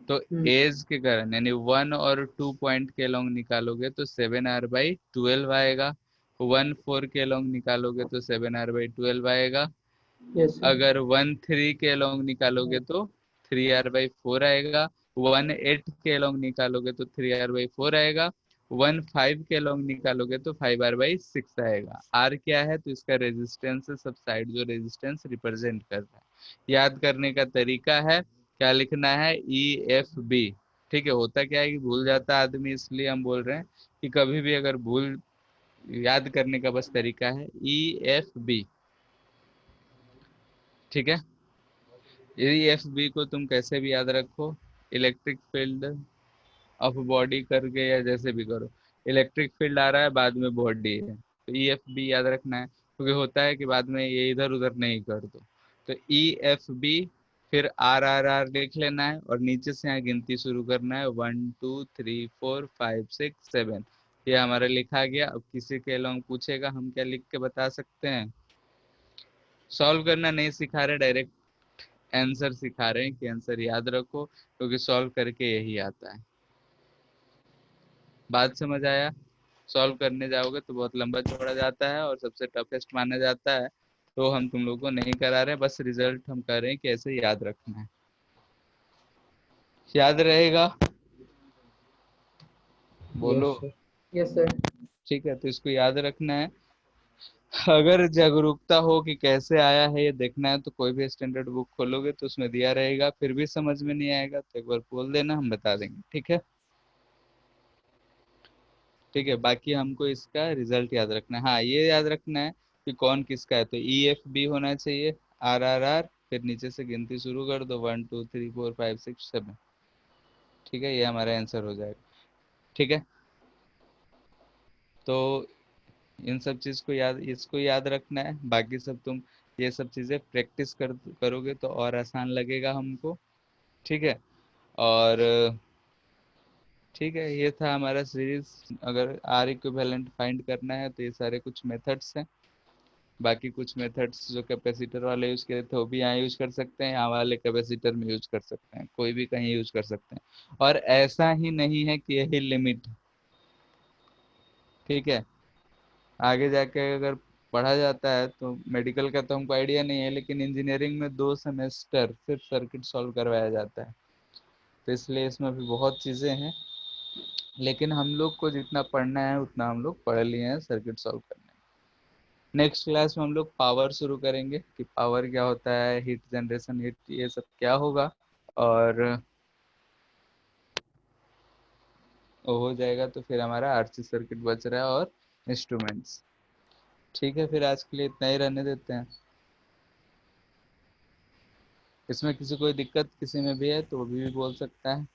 [SPEAKER 1] तो
[SPEAKER 2] हम्म।
[SPEAKER 1] एज के कारण यानी 1 और 2 पॉइंट के लॉन्ग निकालोगे तो 7R/12 आएगा। 1 4 के लॉन्ग निकालोगे तो 7R/12 आएगा।
[SPEAKER 2] Yes sir.
[SPEAKER 1] अगर 1 3 के लॉन्ग निकालोगे तो 3R/4 आएगा। 1 8 के लॉन्ग निकालोगे तो 3R/4 आएगा। 1 5 के लॉन्ग निकालोगे तो 5R/6 आएगा। आर क्या है? तो इसका रेजिस्टेंस है, सब साइड जो रेजिस्टेंस रिप्रेजेंट कर रहा है। याद करने का तरीका है, क्या लिखना है? E F B। ठीक है, होता क्या है कि भूल जाता है आदमी, इसलिए हम बोल रहे हैं कि कभी भी अगर भूल, याद करने का बस तरीका है E F B। ठीक है, E F B को तुम कैसे भी याद रखो, इलेक्ट्रिक फील्ड ऑफ बॉडी करके या जैसे भी करो। इलेक्ट्रिक फील्ड आ रहा है, बाद में बॉडी है, तो E F B याद रखना है, क्योंकि होता है कि बाद में ये इधर उधर नहीं कर दो। तो E F B, फिर R लिख लेना है, और नीचे से यहाँ गिनती शुरू करना है, 1 2 3 4 5 6 7। ये हमारा लिखा गया। अब किसी के लॉन्ग पूछेगा, हम क्या लिख के बता सकते हैं? सॉल्व करना नहीं सिखा रहे, डायरेक्ट आंसर सिखा रहे हैं कि आंसर याद रखो, क्योंकि सॉल्व करके यही आता है। बात समझ आया? सॉल्व करने जाओगे तो बहुत लंबा चौड़ा जाता है और सबसे टफेस्ट माना जाता है। तो हम तुम लोगों को नहीं करा रहे, बस रिजल्ट हम कर रहे हैं कि ऐसे याद रखना है। याद रहेगा? बोलो।
[SPEAKER 3] Yes sir.
[SPEAKER 2] Yes sir.
[SPEAKER 1] ठीक है, तो इसको याद रखना है। अगर जागरूकता हो कि कैसे आया है ये देखना है, तो कोई भी स्टैंडर्ड बुक खोलोगे तो उसमें दिया रहेगा। फिर भी समझ में नहीं आएगा तो एक बार बोल देना, हम बता देंगे। ठीक है? ठीक है, बाकी हमको इसका रिजल्ट याद रखना है। हाँ, ये याद रखना है कि कौन किसका है। तो E F B होना चाहिए, R फिर नीचे से गिनती शुरू कर दो, 1 2 3 4 5 6 7। ठीक है, ये हमारा आंसर हो जाएगा। ठीक है, तो इन सब चीज को याद, इसको याद रखना है। बाकी सब तुम ये सब चीजें प्रैक्टिस करोगे तो और आसान लगेगा हमको। ठीक है, और ठीक है, ये था हमारा सीरीज। अगर आर इक्विवेलेंट फाइंड करना है तो ये सारे कुछ मेथड्स हैं। बाकी कुछ मेथड्स जो कैपेसिटर वाले यूज किए थे वो भी यहाँ यूज कर सकते हैं, यहाँ वाले कैपेसिटर में यूज कर सकते हैं, कोई भी कहीं यूज कर सकते हैं। और ऐसा ही नहीं है कि यही लिमिट, ठीक है। आगे जाके अगर पढ़ा जाता है तो, मेडिकल का तो हमको आइडिया नहीं है, लेकिन इंजीनियरिंग में 2 सेमेस्टर सिर्फ सर्किट सॉल्व करवाया जाता है, तो इसलिए इसमें भी बहुत चीजें हैं। लेकिन हम लोग को जितना पढ़ना है उतना हम लोग पढ़ लिए हैं सर्किट सॉल्व करने में। नेक्स्ट क्लास में हम लोग पावर शुरू करेंगे कि पावर क्या होता है, हीट जनरेशन, हीट, ये सब क्या होगा। और वो हो जाएगा तो फिर हमारा आरसी सर्किट बच रहा है और इंस्ट्रूमेंट्स। ठीक है, फिर आज के लिए इतना ही रहने देते हैं। इसमें किसी कोई दिक्कत किसी में भी है तो वो भी बोल सकता है।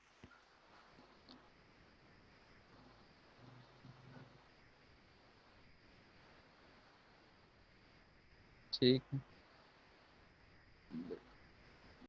[SPEAKER 1] ठीक है।